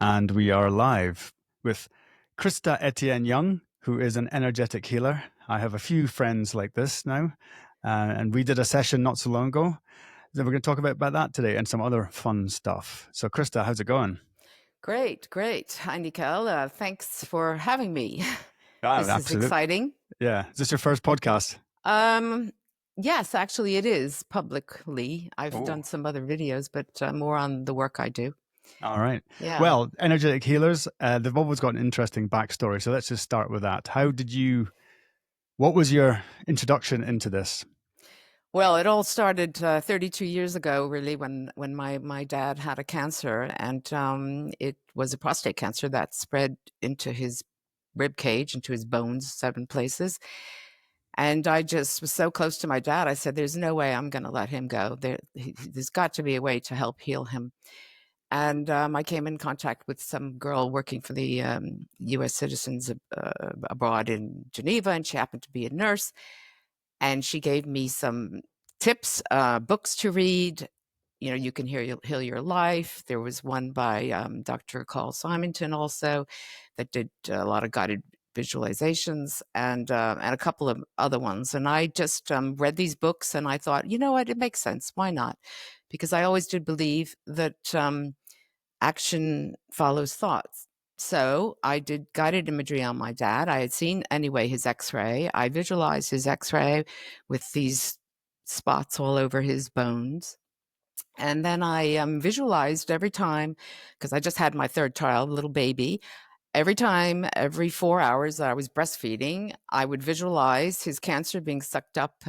and we are live with Christa Etienne Young, who is an energetic healer. I have a few friends like this now, and we did a session not so long ago. So we're going to talk about that today and some other fun stuff. So, Christa, how's it going? Great. Hi, Nicole. Thanks for having me. Ah, This is absolutely. exciting. Yeah. Is this your first podcast? Um, yes, actually, it is publicly. I've done Oh, some other videos, but more on the work I do. all right. Yeah. Well, energetic healers, they've always got an interesting backstory. So let's just start with that. What was your introduction into this? Well, it all started 32 years ago, really, when my dad had a cancer, and it was a prostate cancer that spread into his rib cage, into his bones, 7 places. And I just was so close to my dad. I said, "There's no way I'm going to let him go. There's got to be a way to help heal him." And I came in contact with some girl working for the U.S. citizens abroad in Geneva, and she happened to be a nurse. And she gave me some tips, books to read. You know, you can heal your life. There was one by Dr. Carl Simonton also that did a lot of guided visualizations and a couple of other ones. And I just read these books and I thought, you know what, it makes sense. Why not? Because I always did believe that action follows thoughts. So I did guided imagery on my dad. I had seen anyway his x-ray. I visualized his x-ray with these spots all over his bones. And then I visualized every time, because I just had my third child, little baby. Every time, every 4 hours that I was breastfeeding, I would visualize his cancer being sucked up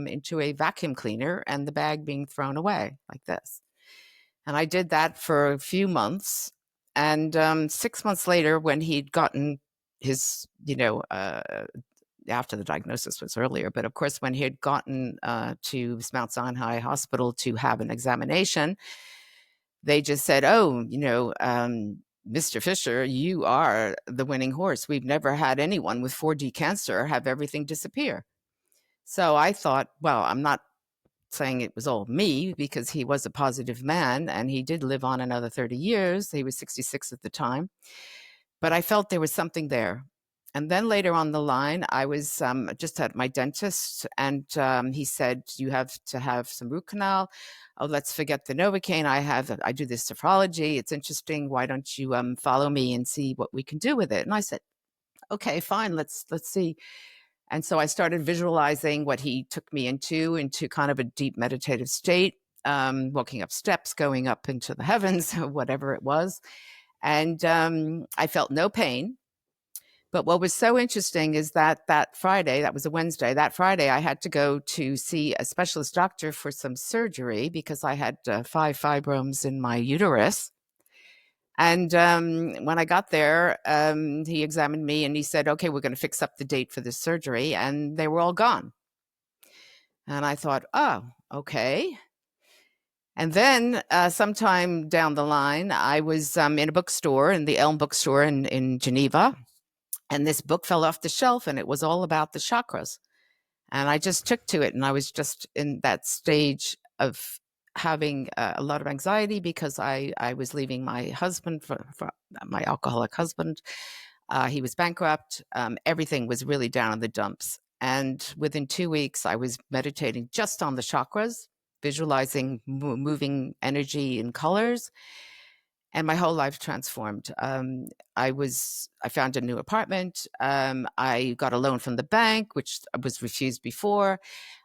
into a vacuum cleaner and the bag being thrown away like this. And I did that for a few months. And 6 months later, when he'd gotten his, after the diagnosis was earlier, but of course, when he had gotten to Mount Sinai Hospital to have an examination, they just said, "Oh, Mr. Fisher, you are the winning horse. We've never had anyone with 4D cancer have everything disappear." So I thought, well, I'm not saying it was all me because he was a positive man and he did live on another 30 years. He was 66 at the time. But I felt there was something there. And then later on the line, I was just at my dentist and he said, "You have to have some root canal. Oh, let's forget the Novocaine. I do this nephrology. It's interesting. Why don't you follow me and see what we can do with it?" And I said, "Okay, fine. Let's see." And so I started visualizing what he took me into kind of a deep meditative state, walking up steps, going up into the heavens, whatever it was. And I felt no pain. But what was so interesting is that Friday, that was a Wednesday, that Friday I had to go to see a specialist doctor for some surgery because I had 5 fibromes in my uterus. And when I got there, he examined me and he said, "Okay, we're going to fix up the date for this surgery." And they were all gone. And I thought, oh, okay. And then sometime down the line, I was in a bookstore, in the Elm bookstore in Geneva. And this book fell off the shelf and it was all about the chakras. And I just took to it. And I was just in that stage of having a lot of anxiety because I was leaving my husband for my alcoholic husband. He was bankrupt. Everything was really down in the dumps. And within 2 weeks, I was meditating just on the chakras, visualizing moving energy in colors, and my whole life transformed. I found a new apartment. I got a loan from the bank, which was refused before.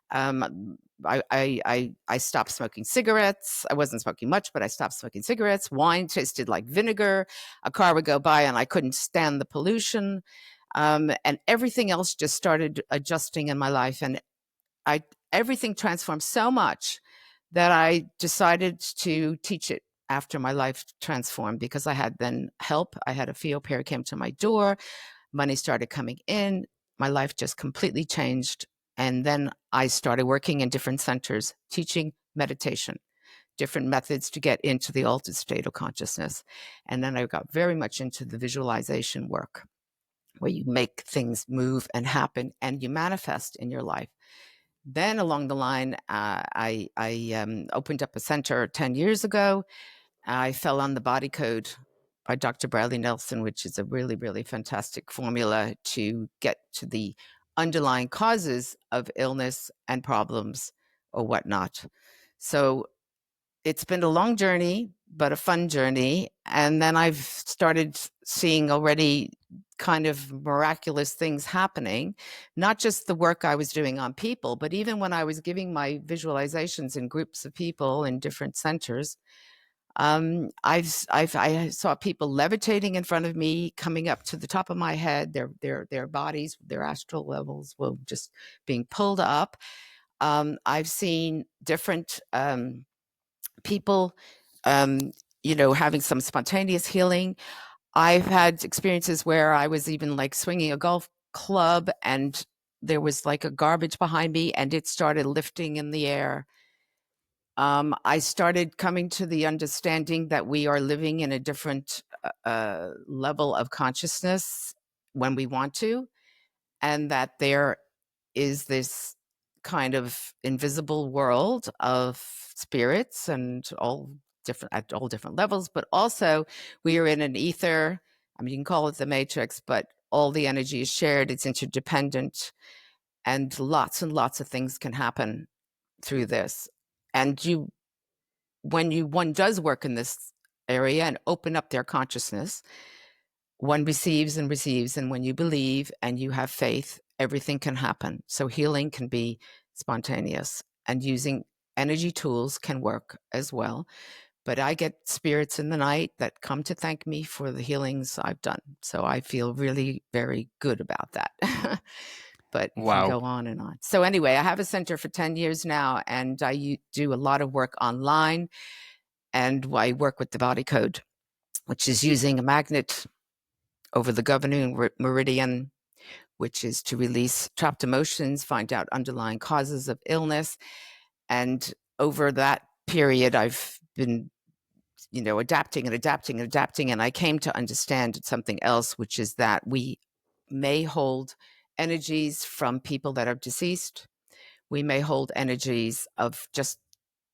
I stopped smoking cigarettes. I wasn't smoking much, but I stopped smoking cigarettes. Wine tasted like vinegar. A car would go by and I couldn't stand the pollution. And everything else just started adjusting in my life. And everything transformed so much that I decided to teach it after my life transformed because I had then help. I had a fee au pair came to my door. Money started coming in. My life just completely changed. And then I started working in different centers, teaching meditation, different methods to get into the altered state of consciousness. And then I got very much into the visualization work, where you make things move and happen and you manifest in your life. Then along the line, I opened up a center 10 years ago. I fell on the body code by Dr. Bradley Nelson, which is a really, really fantastic formula to get to the underlying causes of illness and problems or whatnot. So it's been a long journey, but a fun journey. And then I've started seeing already kind of miraculous things happening, not just the work I was doing on people, but even when I was giving my visualizations in groups of people in different centers. I saw people levitating in front of me, coming up to the top of my head. Their bodies, their astral levels were just being pulled up. I've seen different people, having some spontaneous healing. I've had experiences where I was even like swinging a golf club and there was like a garbage behind me and it started lifting in the air. I started coming to the understanding that we are living in a different level of consciousness when we want to, and that there is this kind of invisible world of spirits and all different at all different levels, but also we are in an ether. I mean, you can call it the matrix, but all the energy is shared, it's interdependent, and lots of things can happen through this. And when one does work in this area and open up their consciousness, one receives and receives, and when you believe and you have faith, everything can happen. So healing can be spontaneous, and using energy tools can work as well. But I get spirits in the night that come to thank me for the healings I've done. So I feel really very good about that. But it can Wow. go on and on. So anyway, I have a center for 10 years now, and I do a lot of work online, and I work with the body code, which is using a magnet over the governing meridian, which is to release trapped emotions, find out underlying causes of illness. And over that period, I've been, adapting and adapting and adapting. And I came to understand something else, which is that we may hold energies from people that are deceased. We may hold energies of just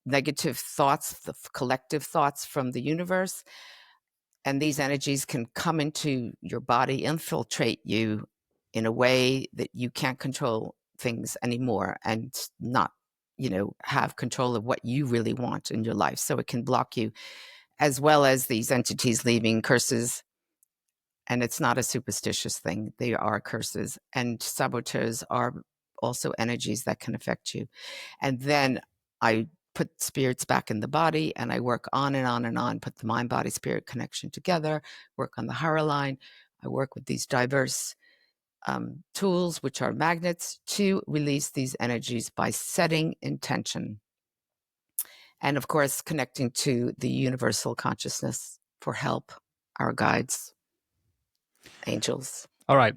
negative thoughts, the collective thoughts from the universe. And these energies can come into your body, infiltrate you in a way that you can't control things anymore and not, have control of what you really want in your life. So it can block you, as well as these entities leaving curses. And it's not a superstitious thing. They are curses. And saboteurs are also energies that can affect you. And then I put spirits back in the body, and I work on and on and on, put the mind, body, spirit connection together, work on the hara line. I work with these diverse tools, which are magnets, to release these energies by setting intention. And of course, connecting to the universal consciousness for help, our guides, angels. All right.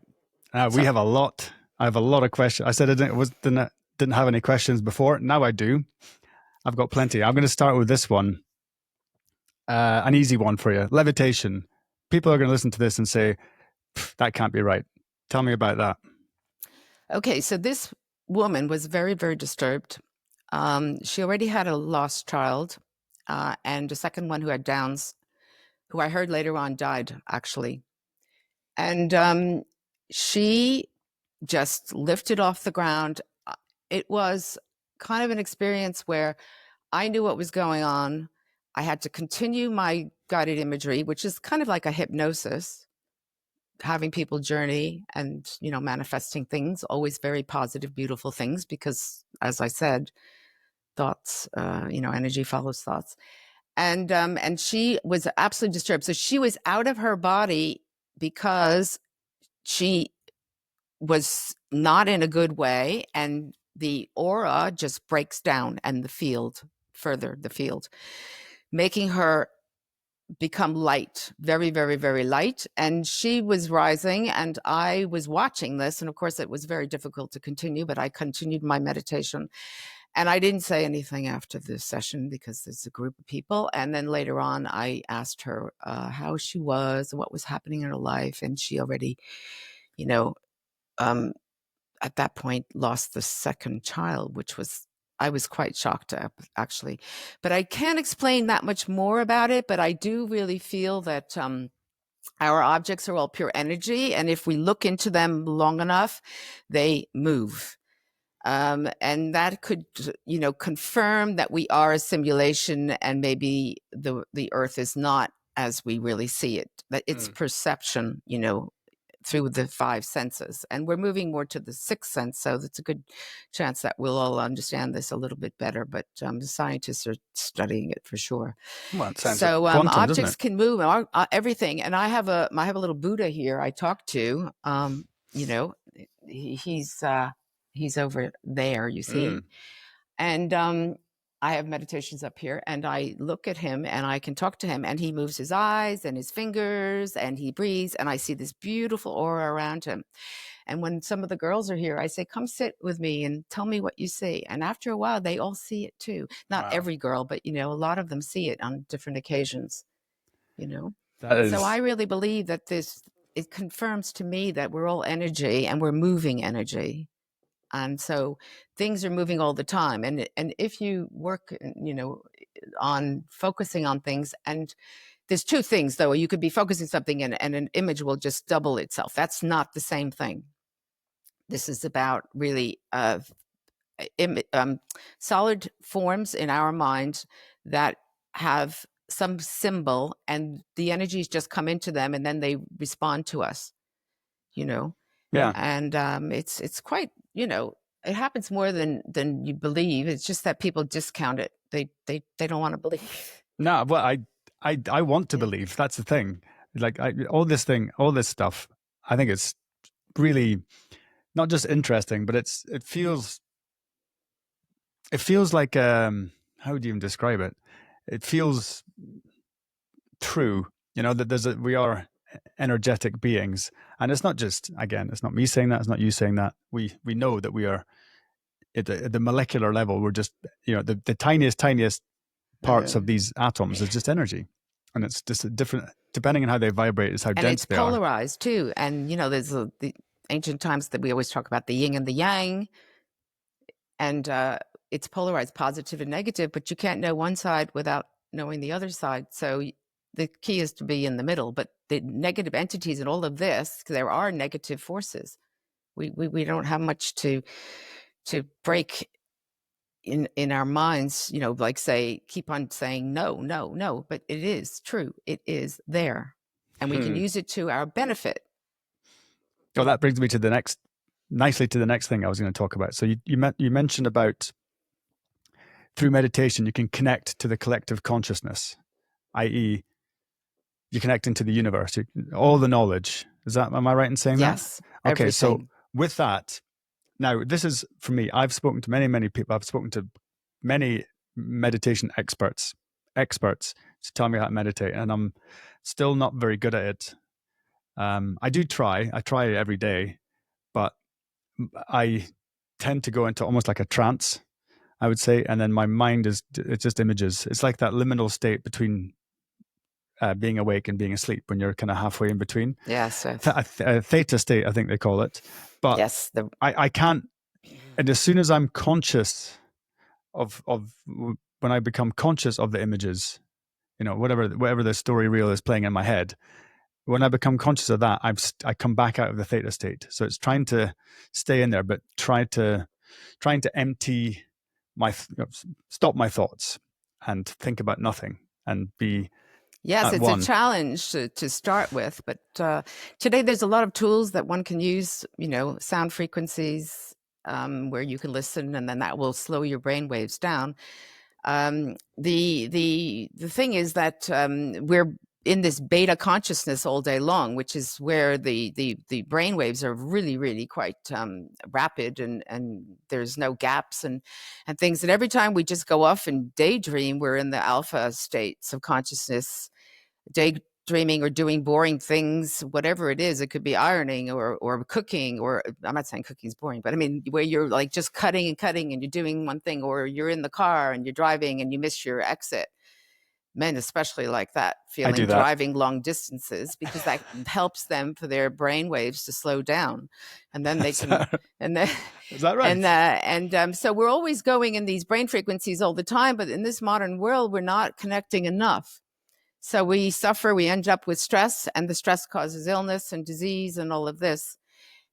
We So, have a lot. I have a lot of questions. I said I didn't have any questions before. Now I do. I've got plenty. I'm going to start with this one. An easy one for you. Levitation. People are going to listen to this and say, that can't be right. Tell me about that. okay, so this woman was very, very disturbed. She already had a lost child, and a second one who had Downs, who I heard later on died, actually. And she just lifted off the ground. It was kind of an experience where I knew what was going on. I had to continue my guided imagery, which is kind of like a hypnosis, having people journey and, manifesting things, always very positive, beautiful things, because as I said, thoughts, energy follows thoughts. And she was absolutely disturbed. So she was out of her body because she was not in a good way, and the aura just breaks down, and the field, making her become light, very, very, very light. And she was rising, and I was watching this. And of course, it was very difficult to continue, but I continued my meditation. And I didn't say anything after this session because there's a group of people. And then later on, I asked her how she was and what was happening in her life. And she already, at that point lost the second child, which was, I was quite shocked actually. But I can't explain that much more about it. But I do really feel that Our objects are all pure energy, and if we look into them long enough, they move. And that could, confirm that we are a simulation, and maybe the Earth is not as we really see it. That it's perception, through the five senses, and we're moving more to the sixth sense. So that's a good chance that we'll all understand this a little bit better. But the scientists are studying it for sure. Well, it sounds like So quantum, doesn't objects it? can move, everything. And I have a little Buddha here I talk to. You know, he's over there, you see, and I have meditations up here, and I look at him and I can talk to him, and he moves his eyes and his fingers and he breathes, and I see this beautiful aura around him. And when some of the girls are here, I say, come sit with me and tell me what you see. And after a while, they all see it too. Not Wow. every girl, but, a lot of them see it on different occasions, That So I is, really believe that it confirms to me that we're all energy and we're moving energy. And so things are moving all the time. And if you work, on focusing on things, and there's two things, though. You could be focusing something and an image will just double itself. That's not the same thing. This is about really solid forms in our mind that have some symbol, and the energies just come into them, and then they respond to us, yeah. and it's quite, it happens more than you believe. It's just that people discount it. They don't want to believe. No, well, I want to Yeah. believe. That's the thing. Like all this stuff. I think it's really not just interesting, but it feels like how would you even describe it? It feels true. That we are energetic beings, and it's not just, again, it's not me saying that. It's not you saying that. We know that we are at the molecular level. We're just the tiniest parts of these atoms is just energy, and it's just a different, depending on how they vibrate, is how And dense it's they are. polarized too. And there's the ancient times that we always talk about the yin and the yang, and it's polarized, positive and negative, but you can't know one side without knowing the other side. So the key is to be in the middle. But the negative entities in all of this, there are negative forces. We don't have much to break in our minds, like keep on saying no, no, no, but it is true. It is there, and we can use it to our benefit. Well, that brings me nicely to the next thing I was going to talk about. So you mentioned about through meditation you can connect to the collective consciousness, i.e., you connect into the universe, all the knowledge. Am I right in saying that? Yes, Okay, so everything. with that, now this is for me. I've spoken to many people. I've spoken to many meditation experts to tell me how to meditate, and I'm still not very good at it. I do try. I try it every day, but I tend to go into almost like a trance, I would say, and then my mind it's just images. It's like that liminal state between being awake and being asleep, when you're kind of halfway in between. Yes, Theta state, I think they call it. But yes. I can't. And as soon as I'm conscious of when I become conscious of the images, whatever the story reel is playing in my head, when I become conscious of that, I come back out of the theta state. So it's trying to stay in there, but trying to empty stop my thoughts and think about nothing and be Yes, at it's a one. challenge to start with, but today there's a lot of tools that one can use, sound frequencies, where you can listen, and then that will slow your brain waves down. The thing is that we're in this beta consciousness all day long, which is where the brain waves are really, really quite rapid, and there's no gaps and things. And every time we just go off and daydream, we're in the alpha states of consciousness, daydreaming or doing boring things, whatever it is. It could be ironing or cooking, or I'm not saying cooking is boring, but I mean where you're like just cutting and cutting and you're doing one thing, or you're in the car and you're driving and you miss your exit. Men especially like that, I do feeling that. driving long distances, because that helps them for their brain waves to slow down, and then they can and then Is that right? so we're always going in these brain frequencies all the time, but in this modern world we're not connecting enough. So we suffer, we end up with stress, and the stress causes illness and disease and all of this.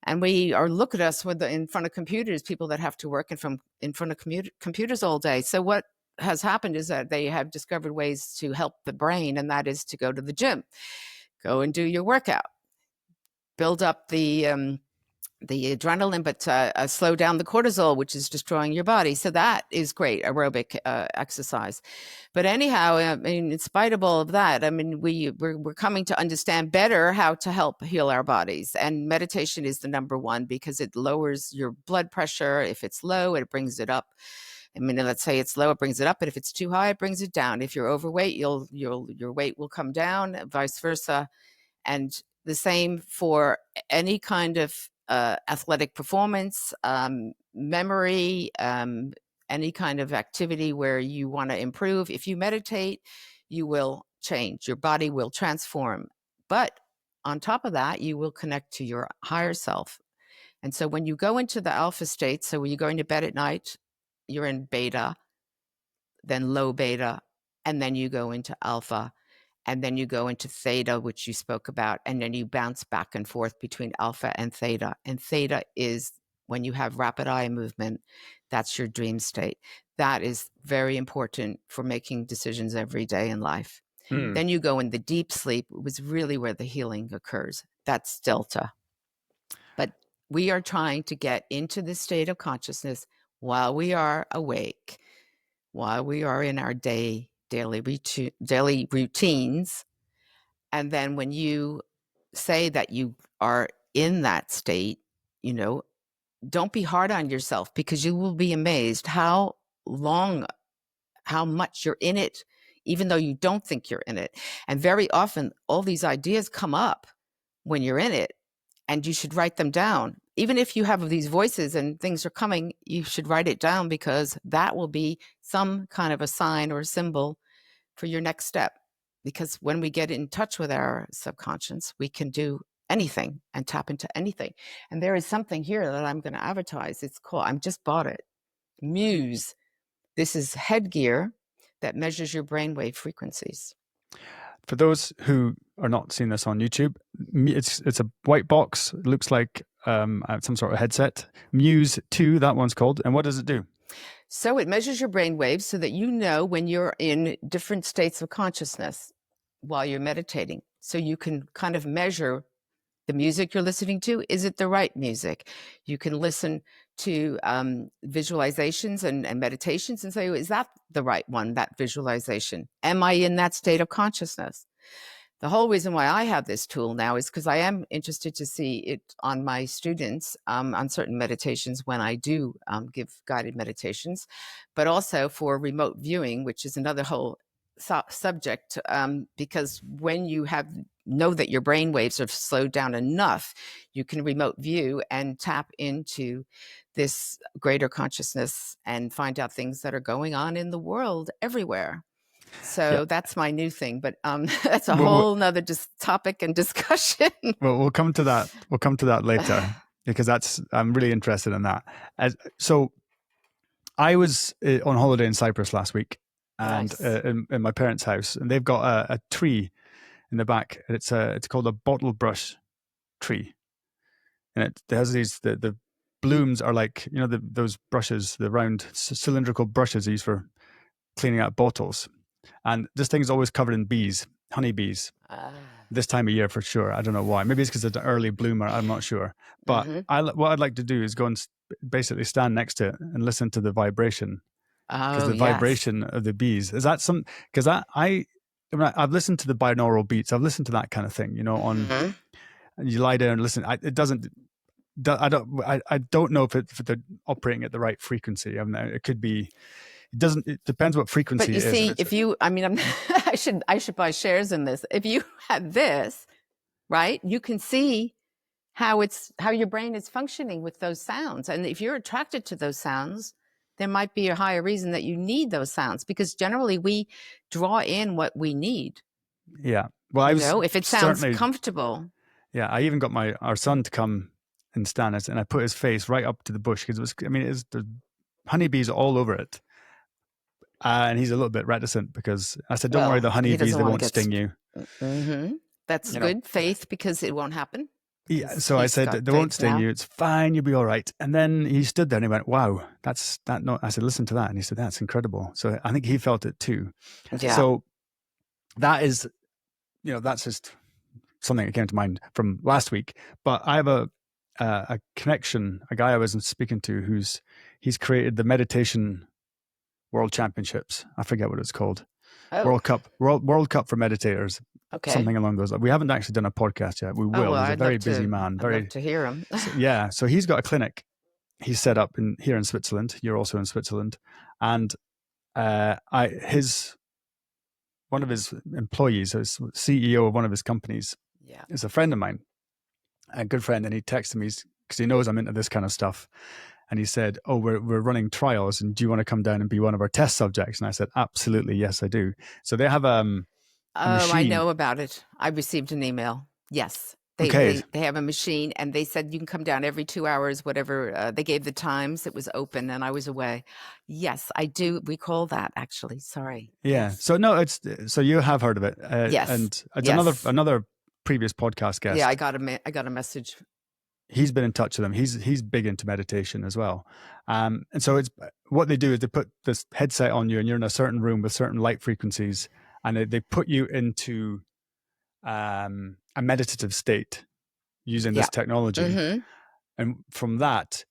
And look at us in front of computers, people that have to work in front of computers all day. So what has happened is that they have discovered ways to help the brain, and that is to go to the gym, go and do your workout, build up the adrenaline, but slow down the cortisol, which is destroying your body. So that is great aerobic exercise. But anyhow, I mean, in spite of all of that, I mean, we're coming to understand better how to help heal our bodies. And meditation is the number one because it lowers your blood pressure. If it's low, it brings it up. I mean, let's say it's low, it brings it up, but if it's too high, it brings it down. If you're overweight, your weight will come down, vice versa. And the same for any kind of athletic performance, memory, any kind of activity where you want to improve. If you meditate, you will change. Your body will transform. But on top of that, you will connect to your higher self. And so when you go into the alpha state, so when you're going to bed at night, you're in beta, then low beta, and then you go into alpha. And then you go into theta, which you spoke about, and then you bounce back and forth between alpha and theta. And theta is when you have rapid eye movement, that's your dream state. That is very important for making decisions every day in life. Then you go in the deep sleep, was really where the healing occurs. That's delta. But we are trying to get into this state of consciousness while we are awake, while we are in our daily routines. And then when you say that you are in that state, don't be hard on yourself, because you will be amazed how much you're in it, even though you don't think you're in it. And very often all these ideas come up when you're in it, and you should write them down. Even if you have these voices and things are coming, you should write it down, because that will be some kind of a sign or a symbol for your next step. Because when we get in touch with our subconscious, we can do anything and tap into anything. And there is something here that I'm going to advertise. It's called, I just bought it, Muse. This is headgear that measures your brainwave frequencies. For those who are not seeing this on YouTube, it's a white box. It looks like some sort of headset. Muse 2, that one's called. And what does it do? So it measures your brain waves so that you know when you're in different states of consciousness while you're meditating. So you can kind of measure the music you're listening to. Is it the right music? You can listen to visualizations and meditations and say, is that the right one, that visualization? Am I in that state of consciousness? The whole reason why I have this tool now is because I am interested to see it on my students on certain meditations when I do give guided meditations, but also for remote viewing, which is another whole subject, because when you know that your brain waves are slowed down enough, you can remote view and tap into this greater consciousness and find out things that are going on in the world everywhere. So that's my new thing, but that's a whole nother topic and discussion. Well, we'll come to that. We'll come to that later, because I'm really interested in that. So I was on holiday in Cyprus last week, and Nice. in my parents' house, and they've got a tree in the back. And it's called a bottle brush tree, and it has the blooms are like those brushes, the round cylindrical brushes used for cleaning out bottles. And this thing is always covered in bees, honeybees, this time of year for sure. I don't know why. Maybe it's because it's an early bloomer. I'm not sure. But what I'd like to do is go and basically stand next to it and listen to the vibration. Because the vibration of the bees, is that some, because I've listened to the binaural beats. I've listened to that kind of thing, on, you lie down and listen. I don't know if they're operating at the right frequency. I mean, it could be. It depends what frequency it is. But you see, I should buy shares in this. If you had this, right, you can see how your brain is functioning with those sounds. And if you're attracted to those sounds, there might be a higher reason that you need those sounds, because generally we draw in what we need. Yeah. Well, if it sounds comfortable. Yeah. I even got our son to come and stand it, and I put his face right up to the bush, because the honeybees all over it. And he's a little bit reticent because I said, don't worry, Well, the he honeybees, doesn't they want to won't get. sting you. Mm-hmm. That's You know, good faith because it won't happen. yeah. Because So I he's said, got they won't faith sting now. you. It's fine. You'll be all right. And then he stood there and he went, wow, that's that. No, I said, listen to that. And he said, that's incredible. So I think he felt it too. Yeah. So that is, that's just something that came to mind from last week. But I have a connection, a guy I was speaking to he's created the meditation world championships. I forget what it's called. Oh, World Cup for meditators, okay. something along those lines. We haven't actually done a podcast yet. We will. Well, He's a I'd very love busy man. I'd love to hear him. So he's got a clinic he's set up here in Switzerland. You're also in Switzerland, and one of his employees, his CEO of one of his companies, Yeah. is a friend of mine, a good friend, and he texted me because he knows I'm into this kind of stuff. And he said, "Oh, we're running trials, and do you want to come down and be one of our test subjects?" And I said, "Absolutely, yes, I do." So they have a machine. I know about it. I received an email. Yes. Okay. They have a machine, and they said you can come down every 2 hours, whatever. They gave the times. It was open, and I was away. Yes, I do recall that, actually. Sorry. Yeah. Yes. So no, so you have heard of it. Yes. And it's Yes. another previous podcast guest. Yeah, I got a message. He's been in touch with them. He's big into meditation as well. And so it's what they do is they put this headset on you and you're in a certain room with certain light frequencies, and they put you into a meditative state using this technology. Mm-hmm. And from that,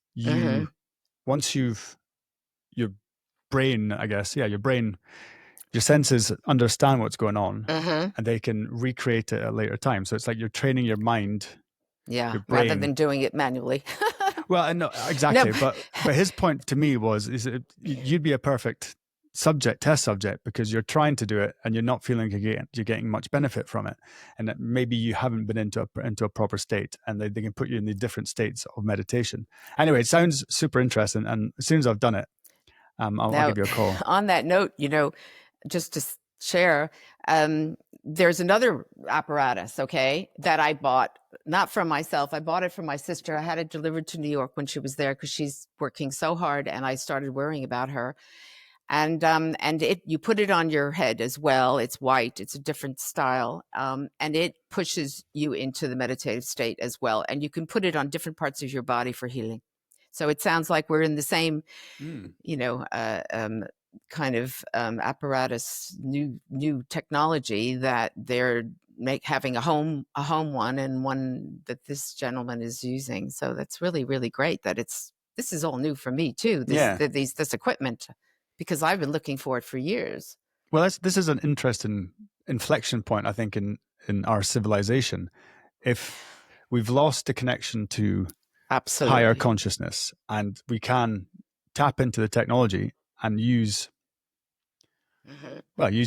once your brain, I guess, your brain, your senses understand what's going on, and they can recreate it at a later time. So it's like you're training your mind. Yeah, your brain. rather than doing it manually. Well, I know exactly, No. but his point to me was you'd be a perfect test subject, because you're trying to do it and you're not feeling you're getting much benefit from it, and that maybe you haven't been into a proper state, and they can put you in the different states of meditation. Anyway, it sounds super interesting, and as soon as I've done it, I'll give you a call. On that note, just to share, there's another apparatus, okay, that I bought, not from myself. I bought it from my sister. I had it delivered to New York when she was there because she's working so hard, and I started worrying about her. And you put it on your head as well. It's white. It's a different style, and it pushes you into the meditative state as well. And you can put it on different parts of your body for healing. So it sounds like we're in the same, kind of apparatus, new technology that they're having a home one, and one that this gentleman is using. So that's really, really great that this is all new for me too. This equipment, because I've been looking for it for years. Well, this is an interesting inflection point, I think, in our civilization. If we've lost the connection to higher consciousness, and we can tap into the technology and use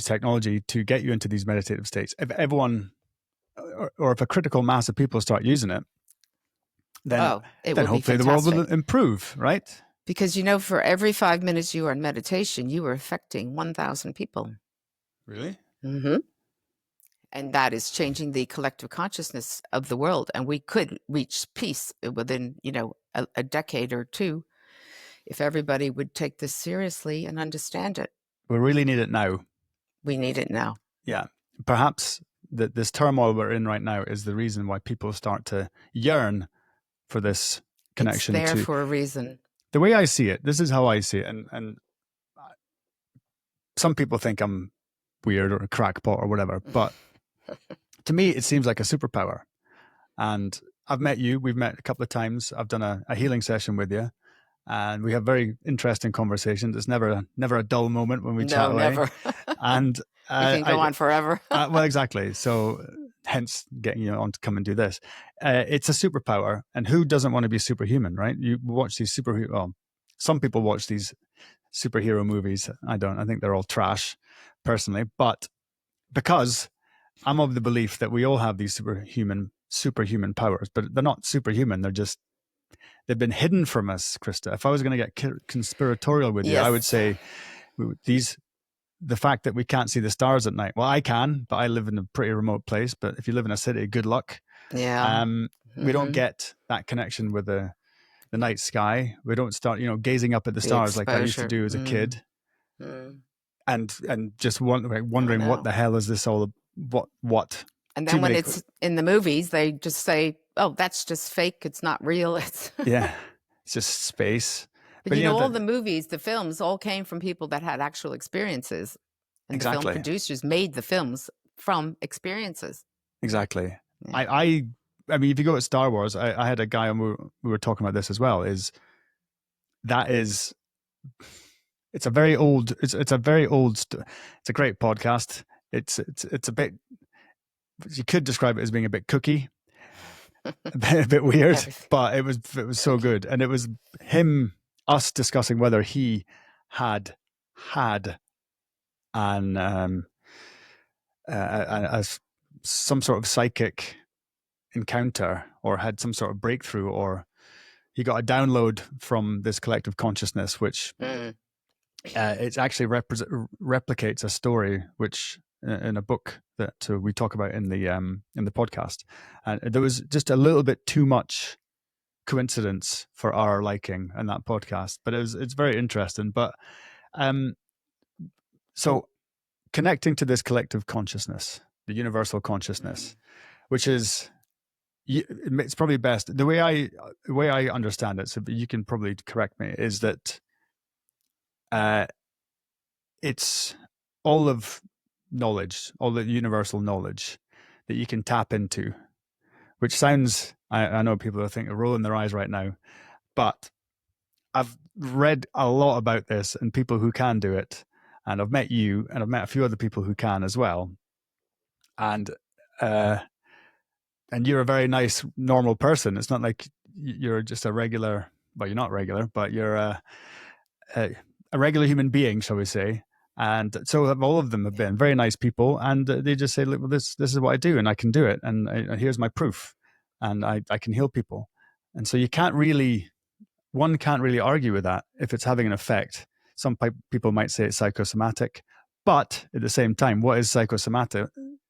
technology to get you into these meditative states. If everyone, or if a critical mass of people start using it, then hopefully the world will improve, right? Because, for every 5 minutes you are in meditation, you are affecting 1,000 people. Really? Mm-hmm. And that is changing the collective consciousness of the world. And we could reach peace within, a decade or two, if everybody would take this seriously and understand it. We really need it now. We need it now. Yeah. Perhaps this turmoil we're in right now is the reason why people start to yearn for this connection. It's there for a reason. The way I see it, this is how I see it. And some people think I'm weird or a crackpot or whatever, but to me, it seems like a superpower. And I've met you. We've met a couple of times. I've done a healing session with you, and we have very interesting conversations. It's never a dull moment when we chat away. Never. And you can go on forever. Well, exactly. So hence getting you on to come and do this. It's a superpower, and who doesn't want to be superhuman, right? You watch these some people watch these superhero movies. I don't. I think they're all trash, personally. But because I'm of the belief that we all have these superhuman powers, but they're not superhuman. They've been hidden from us, Christa. If I was going to get conspiratorial with you, I would say the fact that we can't see the stars at night. Well, I can, but I live in a pretty remote place. But if you live in a city, good luck. Yeah. We don't get that connection with the night sky. We don't start, gazing up at the stars like I used to do as a kid. and just Oh wondering what no. the hell is this all, what And too then when many, it's in the movies, they just say, "Oh, that's just fake. It's not real." It's yeah, it's just space. But But you you know know, all that the movies, the films, all came from people that had actual experiences, and the film exactly, producers made the films from experiences. exactly. Yeah. I mean, if you go to Star Wars, I had a guy and we were talking about this as well. That is it's a very old it's a very old it's a great podcast. It's a bit, you could describe it as being a bit cookie, a bit weird, Everything but it was so cookie. good. And it was us discussing whether he had had an a some sort of psychic encounter or had some sort of breakthrough, or he got a download from this collective consciousness, which Mm. it actually replicates a story which in a book that we talk about in the podcast, and there was just a little bit too much coincidence for our liking in that podcast, but it's very interesting. But um, so connecting to this collective consciousness, the universal consciousness, Mm. which is, it's probably best the way I understand it. So you can probably correct me. Is that uh, it's all of knowledge, all the universal knowledge that you can tap into, which sounds, I know people are rolling their eyes right now, but I've read a lot about this and people who can do it. And I've met you and I've met a few other people who can as well. And, uh, and you're a very nice, normal person. It's not like you're just a regular, well, you're not regular, but you're a regular human being, shall we say. And so all of them have been very nice people, and they just say, "Look, well, this is what I do, and I can do it, and here's my proof, and I can heal people." And so one can't really argue with that if it's having an effect. Some people might say it's psychosomatic, but at the same time, what is psychosomatic?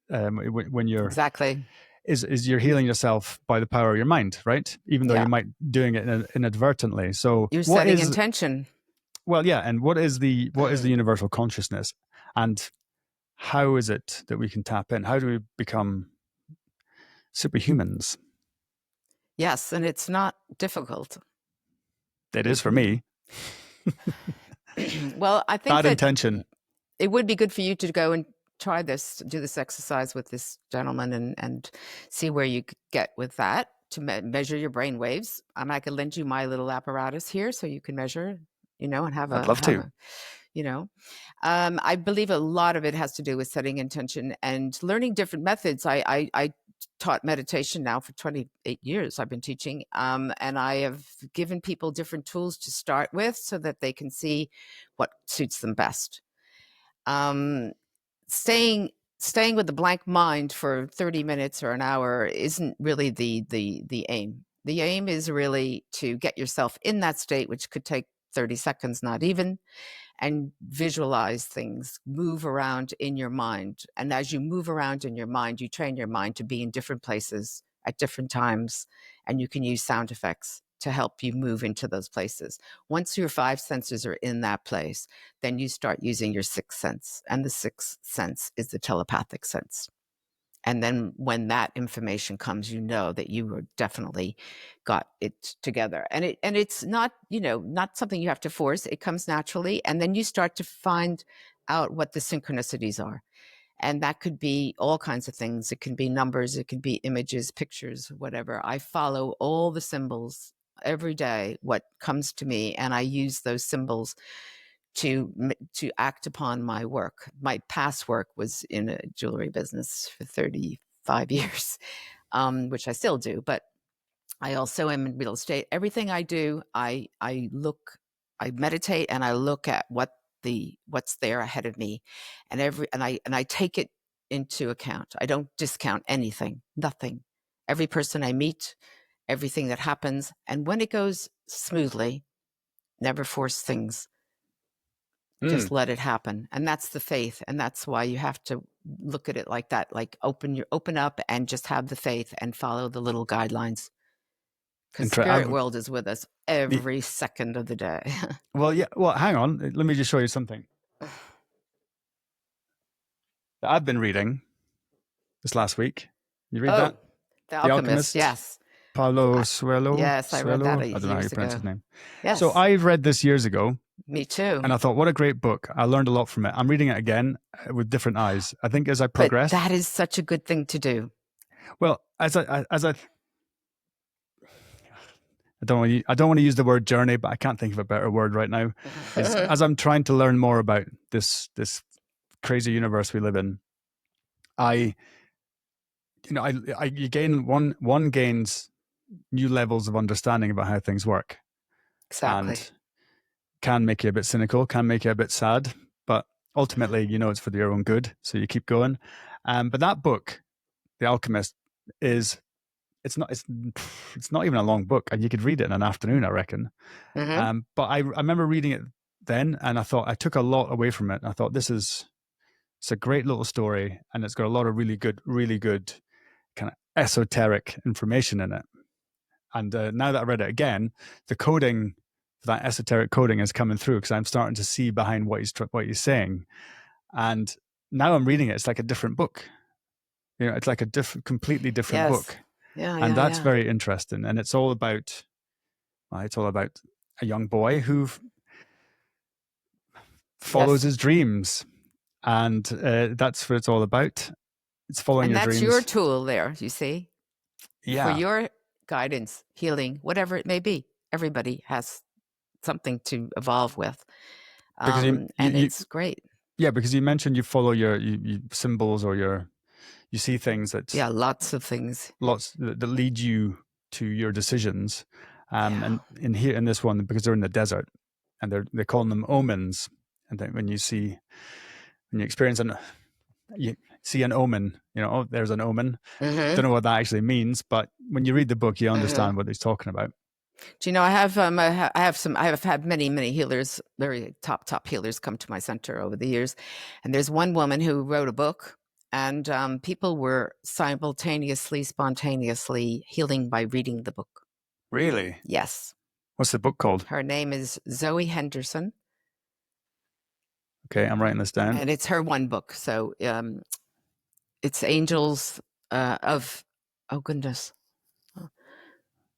When you're Exactly. is you're healing yourself by the power of your mind, right? Even though Yeah. you might doing it inadvertently. So You're what setting is, intention. well, yeah, and what is the Mm. universal consciousness, and how is it that we can tap in? How do we become superhumans? Yes, and it's not difficult. It is for me. Well, I think Bad that intention. it would be good for you to go and try this, do this exercise with this gentleman, and see where you get with that to measure your brain waves. I could lend you my little apparatus here so you can measure, and I'd love to. you know, I believe a lot of it has to do with setting intention and learning different methods. I taught meditation now for 28 years. I've been teaching, and I have given people different tools to start with so that they can see what suits them best. Um, staying with the blank mind for 30 minutes or an hour isn't really the aim. The aim is really to get yourself in that state, which could take 30 seconds, not even, and visualize things, move around in your mind. And as you move around in your mind, you train your mind to be in different places at different times, and you can use sound effects to help you move into those places. Once your five senses are in that place, then you start using your sixth sense. And the sixth sense is the telepathic sense. And then when that information comes, you know that you are definitely got it together. And it's not, not something you have to force. It comes naturally. And then you start to find out what the synchronicities are. And that could be all kinds of things. It can be numbers, it can be images, pictures, whatever. I follow all the symbols every day, what comes to me, and I use those symbols to act upon my work. My past work was in a jewelry business for 35 years, which I still do, but I also am in real estate. Everything I do, I meditate and I look at what's there ahead of me, and I take it into account. I don't discount anything, nothing. Every person I meet, everything that happens, and when it goes smoothly, never force things, just Mm. let it happen. And that's the faith, and that's why you have to look at it like that, like open up and just have the faith and follow the little guidelines, because spirit world is with us every second of the day. Well, yeah. Well, hang on. Let me just show you something. that I've been reading this last week. You read that? Oh, The The Alchemist. Alchemist, Yes. Paulo I, Suelo. yes, I read that Suelo. I don't know how you years pronounce ago. his name. So Yes, I read this years ago, me too. and I thought, what a great book. I learned a lot from it. I'm reading it again with different eyes. I think as I But progress, that is such a good thing to do. well, I don't want to use the word journey, but I can't think of a better word right now. Is as I'm trying to learn more about this crazy universe we live in, I you gain one gains new levels of understanding about how things work, Exactly. and can make you a bit cynical, can make you a bit sad, but ultimately, it's for your own good, so you keep going. But that book, The Alchemist, is it's not even a long book, and you could read it in an afternoon, I reckon. Hmm. But I remember reading it then, and I thought I took a lot away from it. I thought it's a great little story, and it's got a lot of really good kind of esoteric information in it. And now that I read it again, the coding, that esoteric coding, is coming through because I'm starting to see behind what he's saying. And now I'm reading it; it's like a different book. It's like a completely different Yes. book, Yeah, and yeah, that's yeah. very interesting. And it's all about a young boy who follows Yes. his dreams, and that's what it's all about. It's following And your that's your dreams. tool there, you see, for Yeah, your guidance, healing, whatever it may be. Everybody has something to evolve with. because And it's great. because you mentioned you follow your symbols, or you see things Yeah, lots of things. that lead you to your decisions. Yeah. And in this one, because they're in the desert, and they're calling them omens. And then when you experience you see an omen, oh, there's an omen. Don't Hmm. know what that actually means, but when you read the book, you Hmm. understand what he's talking about. Do you know, I have had many healers, very top healers come to my center over the years. And there's one woman who wrote a book, and people were simultaneously, spontaneously healing by reading the book. Really? Yes. What's the book called? Her name is Zoe Henderson, Okay, I'm writing this down. and it's her one book. So it's Angels of, oh goodness,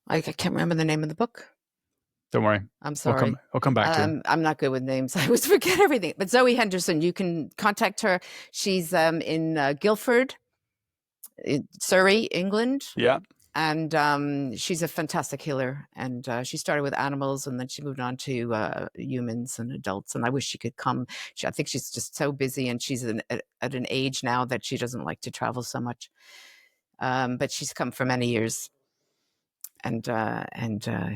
I can't remember the name of the book. Don't worry. I'm I'll come. sorry. I'll come back to you. I'm not good with names. I always forget everything. But Zoe Henderson, you can contact her. She's in Guildford, in Surrey, England. Yeah. And she's a fantastic healer. And she started with animals, and then she moved on to humans and adults. And I wish she could come. I think she's just so busy, and she's at an age now that she doesn't like to travel so much. But she's come for many years. And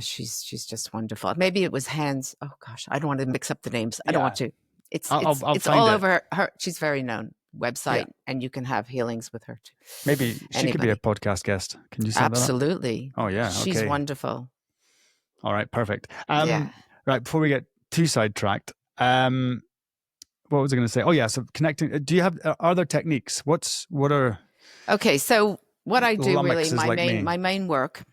she's just wonderful. Maybe it was Hands. Oh gosh, I don't want to mix up the names. I don't want Yeah. to. It's I'll it's I'll it's find all it. over her. She's very known Yeah. website, and you can have healings with her too. Maybe she could be a Anybody, podcast guest. Can you set that up? absolutely. Oh yeah. She's Okay. wonderful. All right. Perfect. Yeah. Right. Before we get too sidetracked, what was I going to say? Oh yeah. So connecting. Do you have? Are there techniques? What are Okay. So what I do really, lummoxes like me? my main work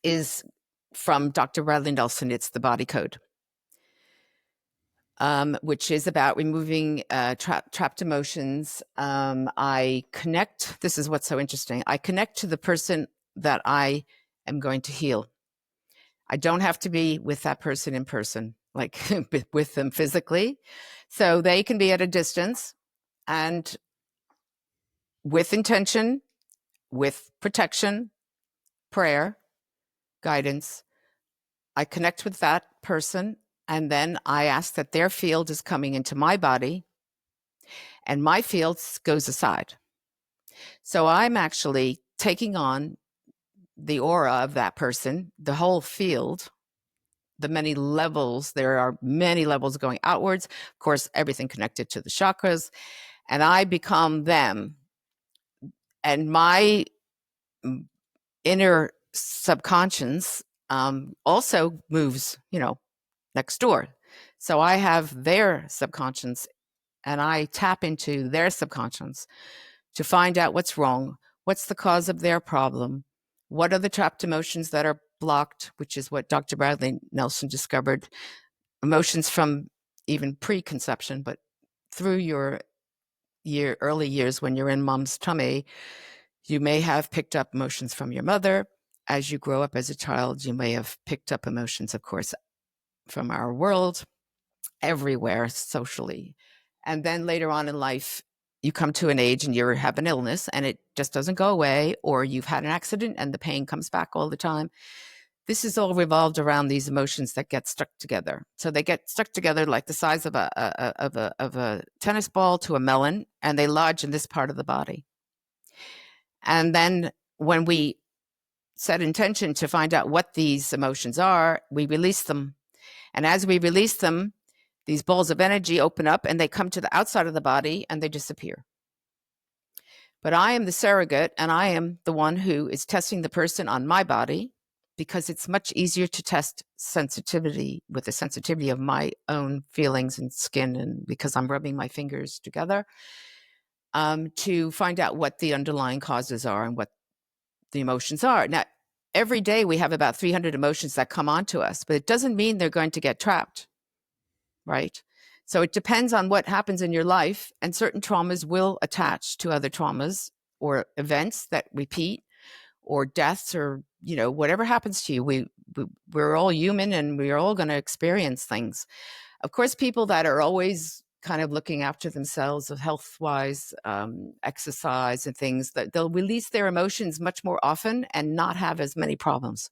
is from Dr. Bradley Nelson. It's the body code. Which is about removing trapped emotions. I connect. This is what's so interesting. I connect to the person that I am going to heal. I don't have to be with that person in person, like with them physically. So they can be at a distance, and with intention, with protection, prayer, guidance, I connect with that person. And then I ask that their field is coming into my body, and my field goes aside. So I'm actually taking on the aura of that person, the whole field, the many levels. There are many levels going outwards. Of course, everything connected to the chakras. And I become them. And my inner subconscious also moves, next door. So I have their subconscious, and I tap into their subconscious to find out what's wrong, what's the cause of their problem, what are the trapped emotions that are blocked, which is what Dr. Bradley Nelson discovered, emotions from even preconception, but through your early years when you're in mom's tummy, you may have picked up emotions from your mother. As you grow up as a child, you may have picked up emotions, of course, from our world, everywhere socially. And then later on in life, you come to an age and you have an illness and it just doesn't go away, or you've had an accident and the pain comes back all the time. This is all revolved around these emotions that get stuck together. So they get stuck together like the size of a tennis ball to a melon, and they lodge in this part of the body. And then when we set intention to find out what these emotions are, we release them. And as we release them, these balls of energy open up and they come to the outside of the body and they disappear. But I am the surrogate, and I am the one who is testing the person on my body, because it's much easier to test sensitivity with the sensitivity of my own feelings and skin, and because I'm rubbing my fingers together, to find out what the underlying causes are and what the emotions are. Now, every day we have about 300 emotions that come onto us, but it doesn't mean they're going to get trapped, right? So it depends on what happens in your life, and certain traumas will attach to other traumas or events that repeat, or deaths, or whatever happens to you. We're all human, and we're all going to experience things. Of course, people that are always kind of looking after themselves of health-wise, exercise and things, that they'll release their emotions much more often and not have as many problems.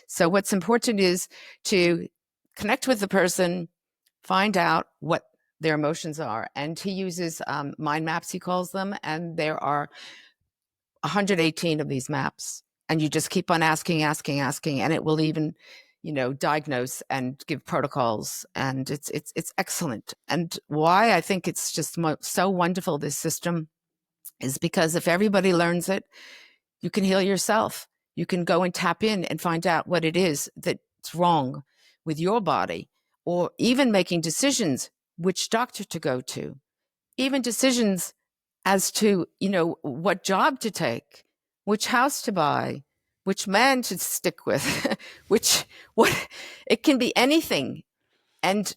So what's important is to connect with the person, find out what their emotions are. And he uses mind maps, he calls them, and there are 118 of these maps. And you just keep on asking, and it will even, diagnose and give protocols. And it's excellent. And why I think it's just so wonderful, this system, is because if everybody learns it, you can heal yourself. You can go and tap in and find out what it is that's wrong with your body, or even making decisions which doctor to go to, even decisions as to, what job to take, which house to buy, which man to stick with, it can be anything. And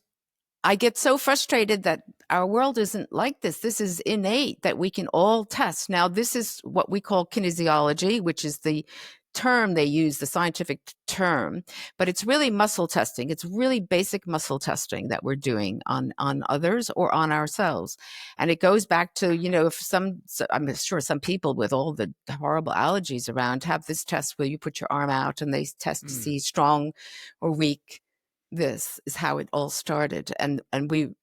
I get so frustrated that our world isn't like this. This is innate, that we can all test. Now, this is what we call kinesiology, which is the term they use, the scientific term, but it's really muscle testing. It's really basic muscle testing that we're doing on others or on ourselves. And it goes back to, if I'm sure some people with all the horrible allergies around have this test where you put your arm out and they test to see strong or weak. This is how it all started. And we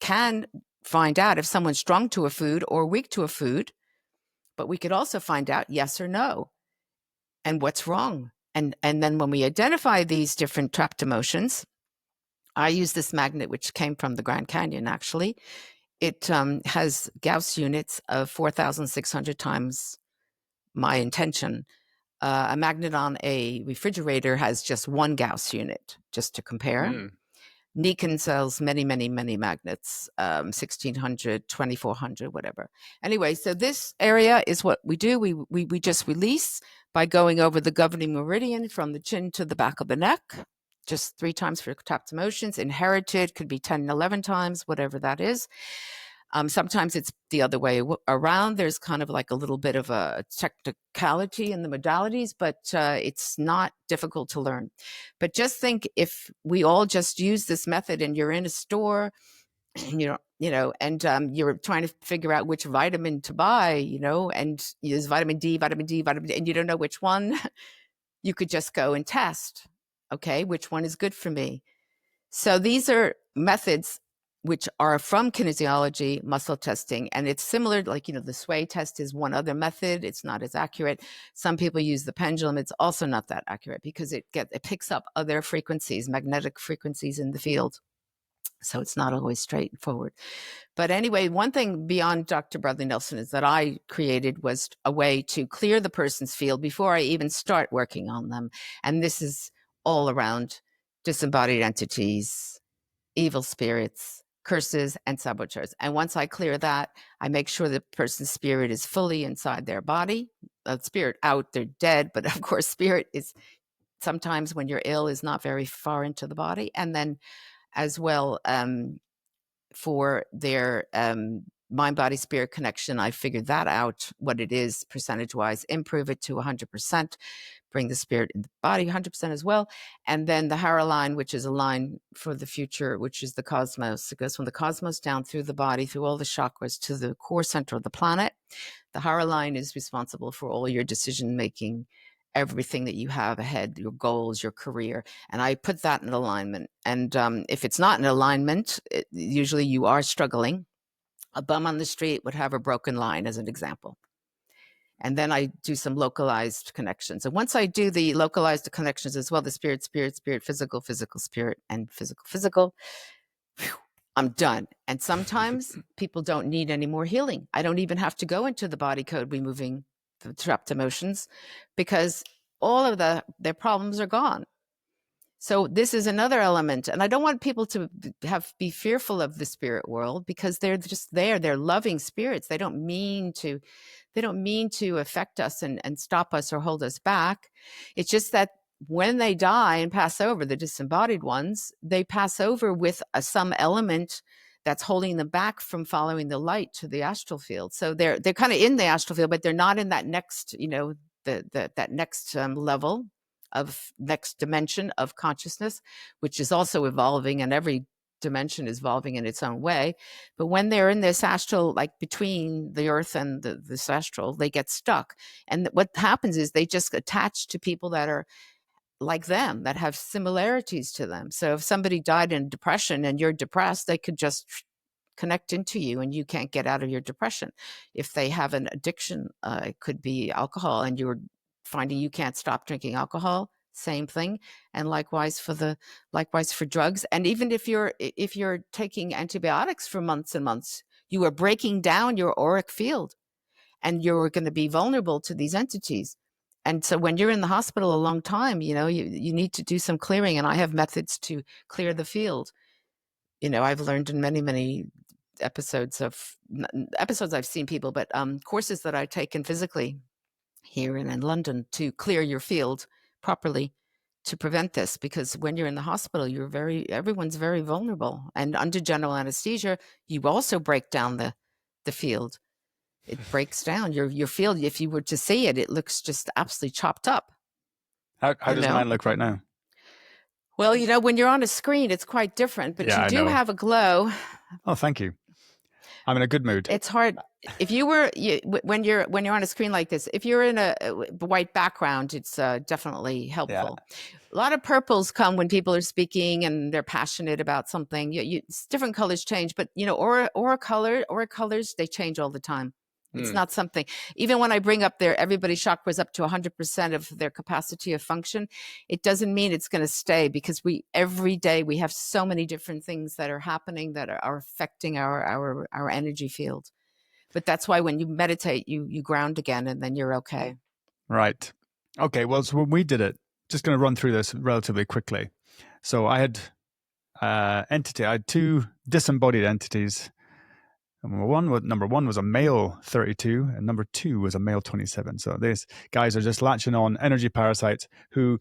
can find out if someone's strong to a food or weak to a food, but we could also find out yes or no and what's wrong. And then when we identify these different trapped emotions, I use this magnet, which came from the Grand Canyon, actually. It has Gauss units of 4,600 times my intention. A magnet on a refrigerator has just one Gauss unit, just to compare. Nikon sells many, many, many magnets, 1,600, 2,400, whatever. Anyway, so this area is what we do. We just release by going over the governing meridian from the chin to the back of the neck, just 3 times for trapped emotions. Inherited could be 10, 11 times, whatever that is. Sometimes it's the other way around. There's kind of like a little bit of a technicality in the modalities, but it's not difficult to learn. But just think, if we all just use this method and you're in a store and and you're trying to figure out which vitamin to buy, and there's vitamin D, and you don't know which one, you could just go and test. Okay, which one is good for me? So these are methods which are from kinesiology, muscle testing, and it's similar, like, the sway test is one other method. It's not as accurate. Some people use the pendulum. It's also not that accurate because it picks up other frequencies, magnetic frequencies in the field. So it's not always straightforward. But anyway, one thing beyond Dr. Bradley Nelson is that I created was a way to clear the person's field before I even start working on them. And this is all around disembodied entities, evil spirits, curses, and saboteurs. And once I clear that, I make sure the person's spirit is fully inside their body. Spirit out, they're dead. But of course, spirit is sometimes, when you're ill, is not very far into the body. And then as well, for their mind, body, spirit connection. I figured that out, what it is percentage-wise, improve it to 100%, bring the spirit in the body 100% as well. And then the Hara line, which is a line for the future, which is the cosmos. It goes from the cosmos down through the body, through all the chakras to the core center of the planet. The Hara line is responsible for all your decision-making, everything that you have ahead, your goals, your career. And I put that in alignment. And if it's not in alignment, usually you are struggling. A bum on the street would have a broken line, as an example. And then I do some localized connections. And once I do the localized connections as well, the spirit, spirit, spirit, physical, physical, spirit, and physical, physical, whew, I'm done. And sometimes people don't need any more healing. I don't even have to go into the body code, removing the trapped emotions, because all of their problems are gone. So this is another element. And I don't want people to be fearful of the spirit world, because they're just there. They're loving spirits. They don't mean to affect us and stop us or hold us back. It's just that when they die and pass over, the disembodied ones, they pass over with some element that's holding them back from following the light to the astral field. So they're kind of in the astral field, but they're not in that next, that next level of next dimension of consciousness, which is also evolving, and every dimension is evolving in its own way. But when they're in this astral, like between the earth and this astral, they get stuck. And what happens is they just attach to people that are like them, that have similarities to them. So if somebody died in depression and you're depressed, they could just connect into you and you can't get out of your depression. If they have an addiction, it could be alcohol, and you're finding you can't stop drinking alcohol, same thing. And likewise for drugs. And even if you're taking antibiotics for months and months, you are breaking down your auric field, and you're going to be vulnerable to these entities. And so when you're in the hospital a long time, you need to do some clearing. And I have methods to clear the field. I've learned in many, many episodes I've seen people, but courses that I've taken physically here and in London to clear your field properly to prevent this. Because when you're in the hospital, everyone's very vulnerable. And under general anesthesia, you also break down the field. It breaks down your field. If you were to see it, it looks just absolutely chopped up. How does mine look right now? Well, when you're on a screen, it's quite different, but you do have a glow. Oh, thank you. I'm in a good mood. It's hard. If when you're on a screen like this, if you're in a white background, it's definitely helpful. Yeah. A lot of purples come when people are speaking and they're passionate about something. Different colors change, but aura colors, they change all the time. It's not something, even when I bring up everybody's chakras up to 100% of their capacity of function, it doesn't mean it's going to stay, because every day we have so many different things that are happening that are affecting our energy field. But that's why when you meditate, you ground again, and then you're okay. Right. Okay. Well, so when we did it, just going to run through this relatively quickly. So I had I had two disembodied entities. Number one was a male 32, and number two was a male 27. So these guys are just latching on energy parasites who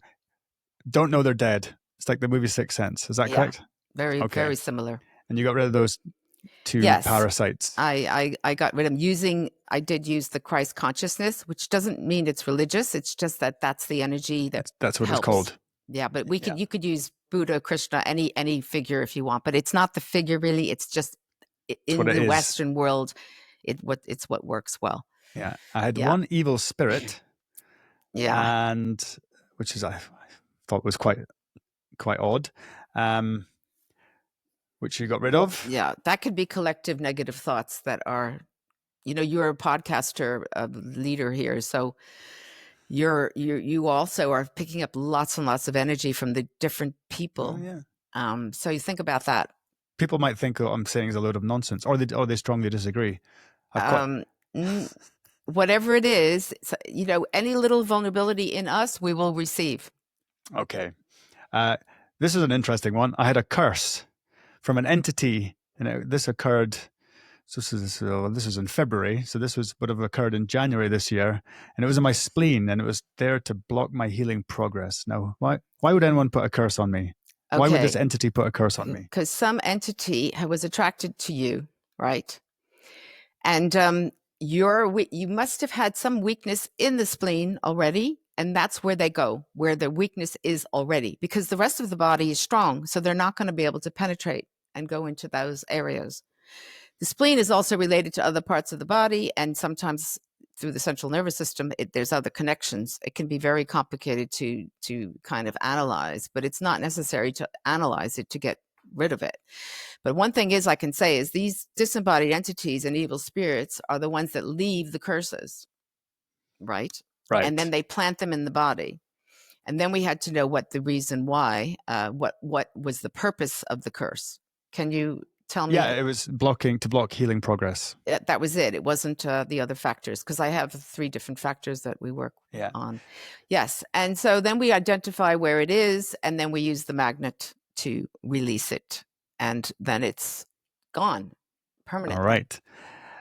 don't know they're dead. It's like the movie Sixth Sense. Is that correct? Very similar. And you got rid of those two parasites. I got rid of them I did use the Christ consciousness, which doesn't mean it's religious. It's just that's the energy that's what helps. It's called. Yeah, but you could use Buddha, Krishna, any figure if you want, but it's not the figure really. It's just in the Western world, it's what works well. Yeah, I had one evil spirit. Yeah, and which I thought was quite odd. Which you got rid of. Yeah, that could be collective negative thoughts that are, you're a podcaster, a leader here, so you also are picking up lots and lots of energy from the different people. Oh, yeah. So you think about that. People might think I'm saying is a load of nonsense, or they strongly disagree. Whatever it is, any little vulnerability in us, we will receive. Okay. This is an interesting one. I had a curse from an entity, this occurred. So this is in February. So this would have occurred in January this year, and it was in my spleen, and it was there to block my healing progress. Now, why would anyone put a curse on me? Okay. Why would this entity put a curse on me? Because some entity was attracted to you, right? And you must have had some weakness in the spleen already, and that's where they go, where the weakness is already, because the rest of the body is strong, so they're not going to be able to penetrate and go into those areas. The spleen is also related to other parts of the body, and sometimes through the central nervous system, there's other connections. It can be very complicated to kind of analyze, but it's not necessary to analyze it to get rid of it. But one thing I can say is these disembodied entities and evil spirits are the ones that leave the curses, right? Right. And then they plant them in the body. And then we had to know what the reason why, what was the purpose of the curse. Can you tell me? Yeah, it was to block healing progress. That was it. It wasn't the other factors, because I have 3 different factors that we work on. Yes. And so then we identify where it is, and then we use the magnet to release it. And then it's gone permanently. All right.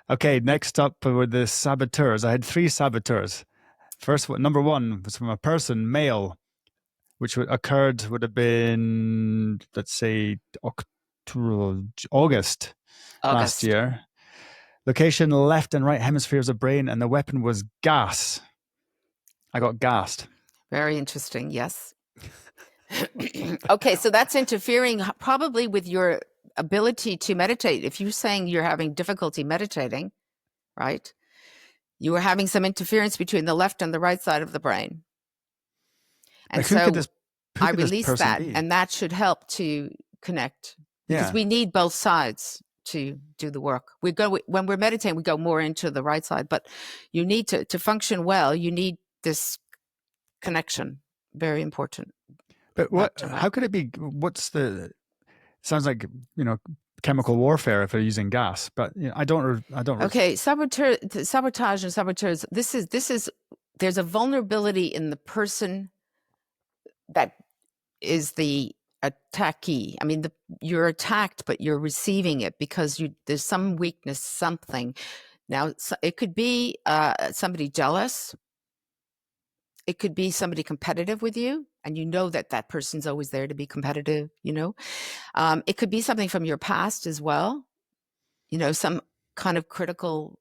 Okay, next up were the saboteurs. I had 3 saboteurs. First, number 1 was from a person, male, which would have been, let's say, August last year. Location, left and right hemispheres of brain, and the weapon was gas. I got gassed. Very interesting, yes. Okay, so that's interfering probably with your ability to meditate. If you're saying you're having difficulty meditating, right? You are having some interference between the left and the right side of the brain. And like, so I release that, and that should help to connect. Because we need both sides to do the work. When we're meditating, we go more into the right side, but you need to function well. You need this connection. Very important. But how could it be? Sounds like, chemical warfare if they're using gas, but I don't. Okay, sabotage and saboteurs. This is there's a vulnerability in the person that is the attackee. I mean, you're attacked, but you're receiving it because there's some weakness, something. Now, it could be somebody jealous. It could be somebody competitive with you, and that person's always there to be competitive, It could be something from your past as well, some kind of critical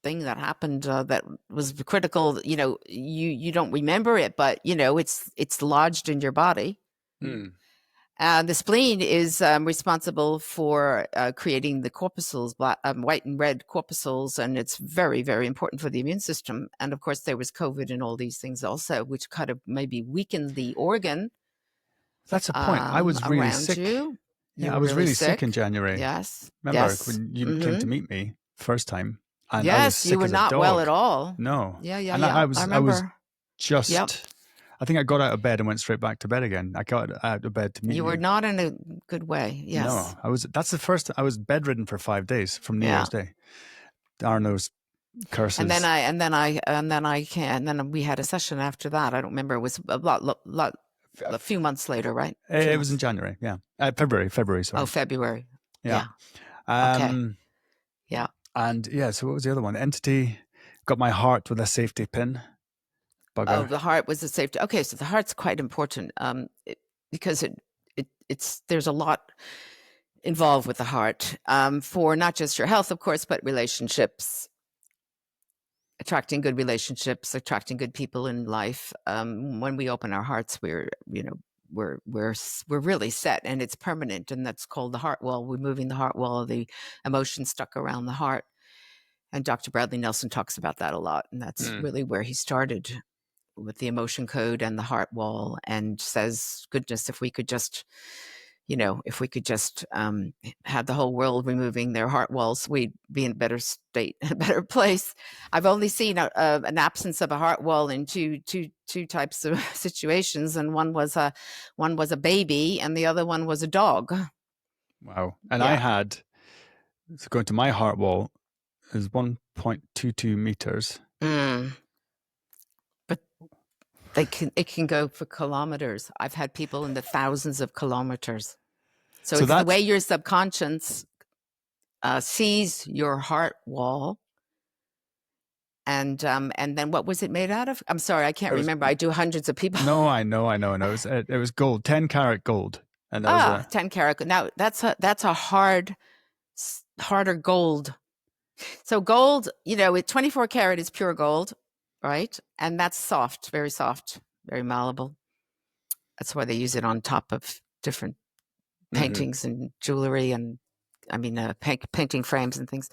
thing that happened that was critical, you don't remember it, but, it's lodged in your body. The spleen is responsible for creating the corpuscles, white and red corpuscles, and it's very, very important for the immune system. And of course, there was COVID and all these things also, which kind of maybe weakened the organ. That's a point. I was really sick. Yeah, I was really sick in January. Yes. Remember when you came to meet me first time? And yes, you were not well at all. No. Yeah. And I was just... Yep. I think I got out of bed and went straight back to bed again. I got out of bed to meet you. You were not in a good way. Yes. No, that's the first. I was bedridden for 5 days from New Year's Day. Arno's curses. And then we had a session after that. I don't remember. It was a few months later, right? It was in January. Yeah, February. Sorry. Oh, February. Yeah. Okay. Yeah. And so what was the other one? Entity got my heart with a safety pin. Bugger. Oh, the heart was a safety. Okay, so the heart's quite important because there's a lot involved with the heart for not just your health, of course, but relationships, attracting good relationships, attracting good people in life. When we open our hearts, we're really set, and it's permanent, and that's called the heart wall. Removing the heart wall, the emotions stuck around the heart. And Dr. Bradley Nelson talks about that a lot, and that's really where he started with the emotion code and the heart wall, and says, goodness, if we could just have the whole world removing their heart walls, we'd be in a better state, a better place. I've only seen an absence of a heart wall in two types of situations, and one was a baby, and the other one was a dog. Wow! And I had, so going to my heart wall is 1.22 meters. But it can go for kilometers. I've had people in the thousands of kilometers. So it's the way your subconscious sees your heart wall. And then what was it made out of? I'm sorry, I can't remember. I do hundreds of people. No, I know. It was gold, 10 karat gold. And 10 karat. Now that's a harder gold So gold, 24 karat is pure gold, right? And that's soft, very malleable. That's why they use it on top of different paintings and jewelry and painting frames and things.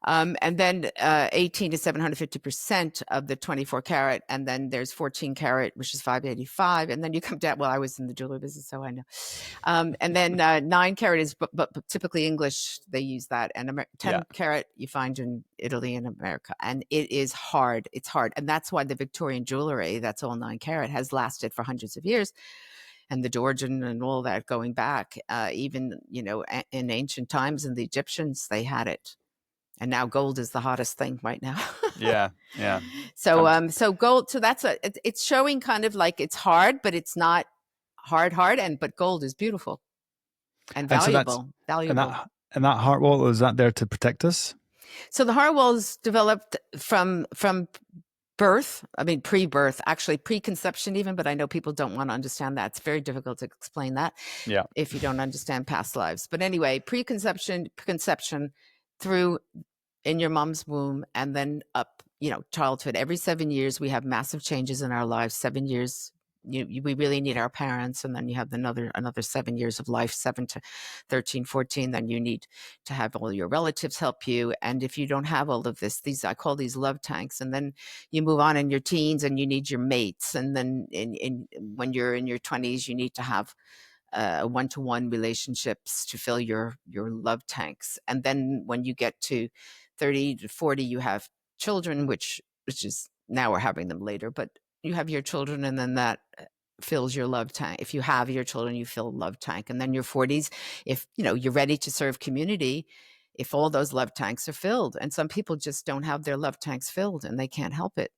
And then 18 to 750% of the 24 karat. And then there's 14 karat, which is 585. And then you come down, well, I was in the jewelry business, so I know. And then 9 karat is, but typically English, they use that. And 10 karat you find in Italy and America. And it is hard. It's hard. And that's why the Victorian jewelry, that's all 9 karat, has lasted for hundreds of years. And the Georgian and all that going back, even, in ancient times, and the Egyptians, they had it. And now gold is the hottest thing right now. Yeah. So gold, so it's showing kind of like it's hard, but it's not hard. But gold is beautiful and valuable. And that heart wall, is that there to protect us? So the heart wall is developed from birth, pre-birth, actually preconception even, but I know people don't want to understand that. It's very difficult to explain that if you don't understand past lives. But anyway, conception through in your mom's womb and then up, childhood. Every 7 years, we have massive changes in our lives. 7 years, we really need our parents. And then you have another 7 years of life, 7 to 13, 14. Then you need to have all your relatives help you. And if you don't have all of this, I call these love tanks. And then you move on in your teens and you need your mates. And then when you're in your 20s, you need to have one-to-one relationships to fill your love tanks. And then when you get to 30 to 40, you have children, which is now we're having them later, but you have your children, and then that fills your love tank. If you have your children, you fill a love tank. And then your 40s, if you're ready to serve community, if all those love tanks are filled. And some people just don't have their love tanks filled and they can't help it.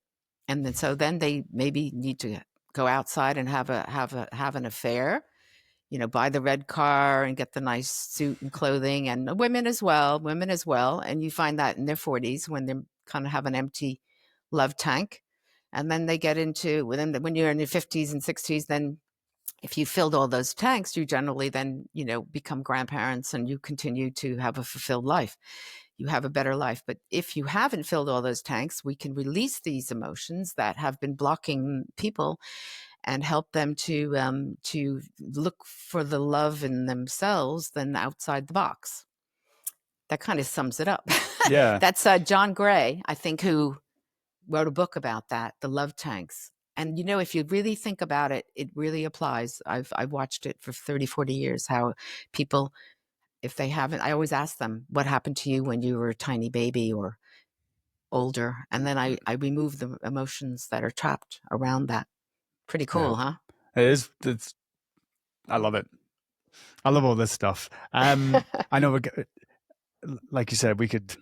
And then they maybe need to go outside and have an affair, buy the red car and get the nice suit and clothing, and women as well. And you find that in their 40s when they kind of have an empty love tank. And then they get into, when you're in your 50s and 60s, then if you filled all those tanks, you generally then, become grandparents and you continue to have a fulfilled life. You have a better life. But if you haven't filled all those tanks, we can release these emotions that have been blocking people and help them to look for the love in themselves than outside the box. That kind of sums it up. Yeah. That's John Gray, I think, who wrote a book about that, the love tanks. And, if you really think about it, it really applies. I've watched it for 30, 40 years, how people, if they haven't, I always ask them, what happened to you when you were a tiny baby or older? And then I remove the emotions that are trapped around that. Pretty cool, huh? It is. I love it. I love all this stuff. I know, like you said, we could.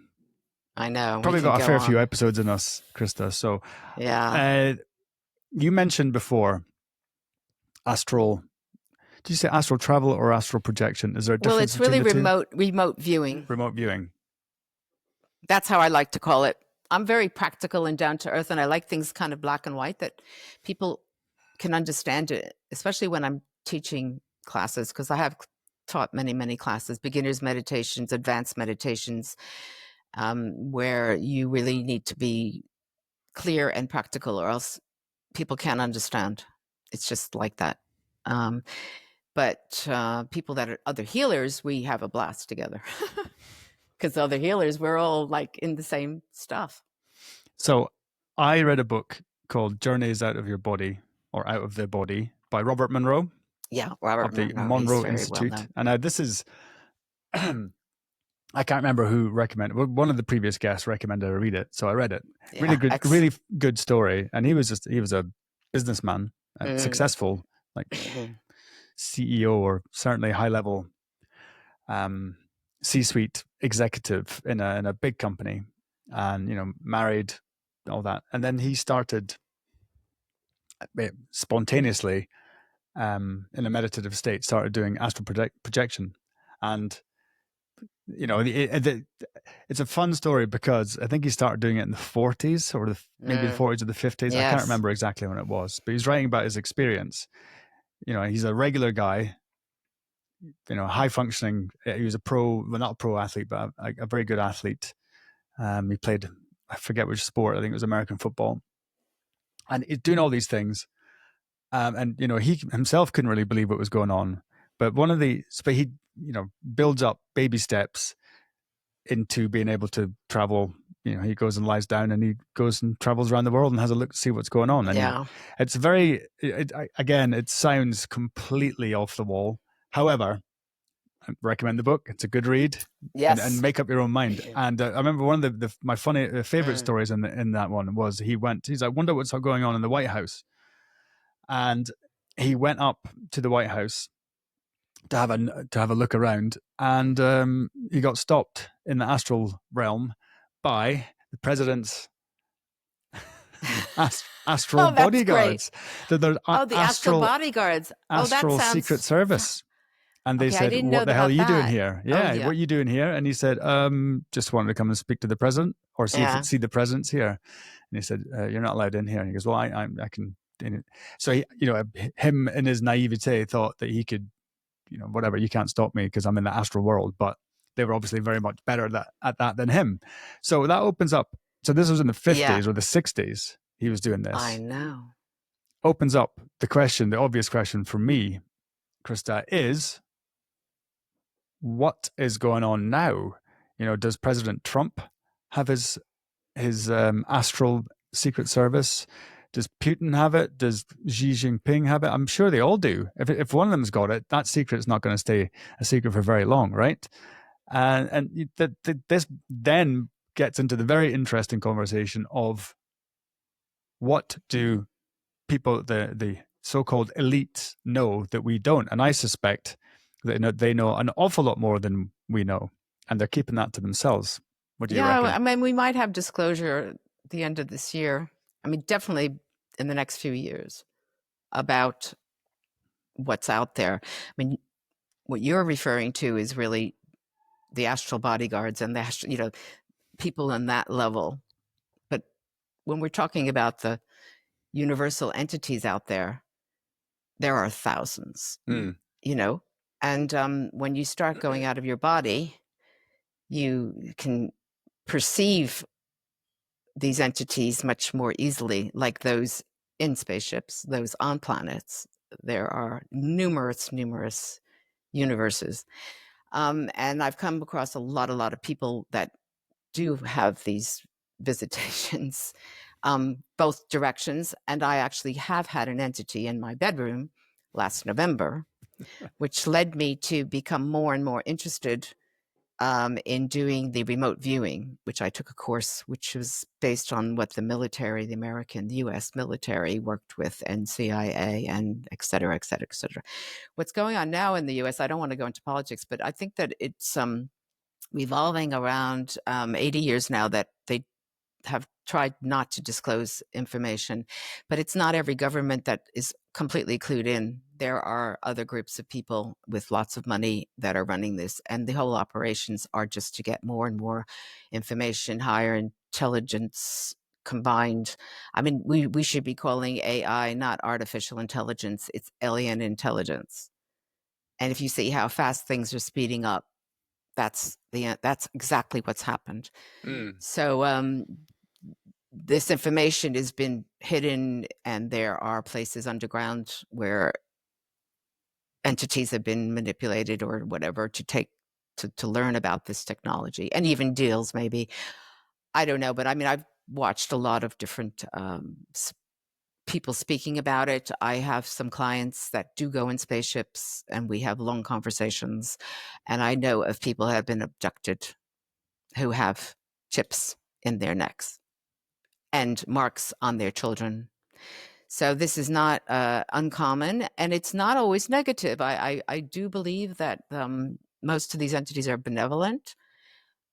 I know. Probably got a fair few episodes in us, Christa. So, yeah. You mentioned before astral. Did you say astral travel or astral projection? Is there a difference? Well, it's really remote viewing. Remote viewing. That's how I like to call it. I'm very practical and down to earth, and I like things kind of black and white that people can understand it, especially when I'm teaching classes, because I have taught many, many classes, beginners meditations, advanced meditations, where you really need to be clear and practical, or else people can't understand. It's just like that. But people that are other healers, we have a blast together. Because other healers, we're all like in the same stuff. So I read a book called Journeys Out of Your Body, or Out of the Body, by Robert Monroe. Yeah, Robert of the Monroe Institute. And this is, I can't remember who recommended. Well, one of the previous guests recommended I read it, so I read it. Yeah, really good story. And he was a businessman, successful, like CEO or certainly high level C-suite executive in a big company, and married, all that. And then he started spontaneously in a meditative state, started doing astral projection. And it's a fun story because I think he started doing it in the 40s or maybe the 40s or the 50s. Yes. I can't remember exactly when it was, but he's writing about his experience. He's a regular guy, high functioning. He was not a pro athlete, but a very good athlete. He played, I forget which sport. I think it was American football. And he's doing all these things. And, he himself couldn't really believe what was going on. But he, builds up baby steps into being able to travel. He goes and lies down and he goes and travels around the world and has a look to see what's going on. And Yeah. it's again, it sounds completely off the wall. However, I recommend the book. It's a good read. Yes. And make up your own mind. And I remember one of my favorite stories in that one was he's like, I wonder what's going on in the White House. And he went up to the White House to have a look around, and he got stopped in the astral realm by the president's astral bodyguards. The astral bodyguards. Astral Secret Service. And they said, what the hell are you doing here? Yeah, what are you doing here? And he said, just wanted to come and speak to the president or see the president's here. And he said, you're not allowed in here. And he goes, well, I can. So he, him in his naivete thought that he could, whatever, you can't stop me because I'm in the astral world. But they were obviously very much better at that than him. So that opens up. So this was in the 50s or the 60s. He was doing this. I know. Opens up the obvious question for me, Christa, is what is going on now? Does President Trump have his astral secret service? Does Putin have it? Does Xi Jinping have it? I'm sure they all do. If one of them's got it, that secret's not going to stay a secret for very long, right? And this then gets into the very interesting conversation of what do people, the so-called elites, know that we don't? And I suspect that they know an awful lot more than we know, and they're keeping that to themselves. What do you reckon? I mean, we might have disclosure at the end of this year. I mean, definitely in the next few years about what's out there. I mean, what you're referring to is really the astral bodyguards and the people on that level. But when we're talking about the universal entities out there, there are thousands. And when you start going out of your body, you can perceive these entities much more easily, like those in spaceships, those on planets. There are numerous universes. And I've come across a lot of people that do have these visitations, both directions. And I actually have had an entity in my bedroom last November, which led me to become more and more interested in doing the remote viewing, which I took a course which was based on what the military, the U.S. military worked with, and CIA, and et cetera, et cetera, et cetera. What's going on now in the U.S., I don't want to go into politics, but I think that it's revolving around 80 years now that they have tried not to disclose information, but it's not every government that is completely clued in. There are other groups of people with lots of money that are running this, and the whole operations are just to get more and more information, higher intelligence combined. I mean, we should be calling AI not artificial intelligence, it's alien intelligence. And if you see how fast things are speeding up, that's exactly what's happened. So this information has been hidden, and there are places underground where entities have been manipulated or whatever to learn about this technology, and even deals maybe. I don't know, but I mean, I've watched a lot of different people speaking about it. I have some clients that do go in spaceships, and we have long conversations. And I know of people who have been abducted who have chips in their necks and marks on their children. So this is not uncommon, and it's not always negative. I do believe that most of these entities are benevolent.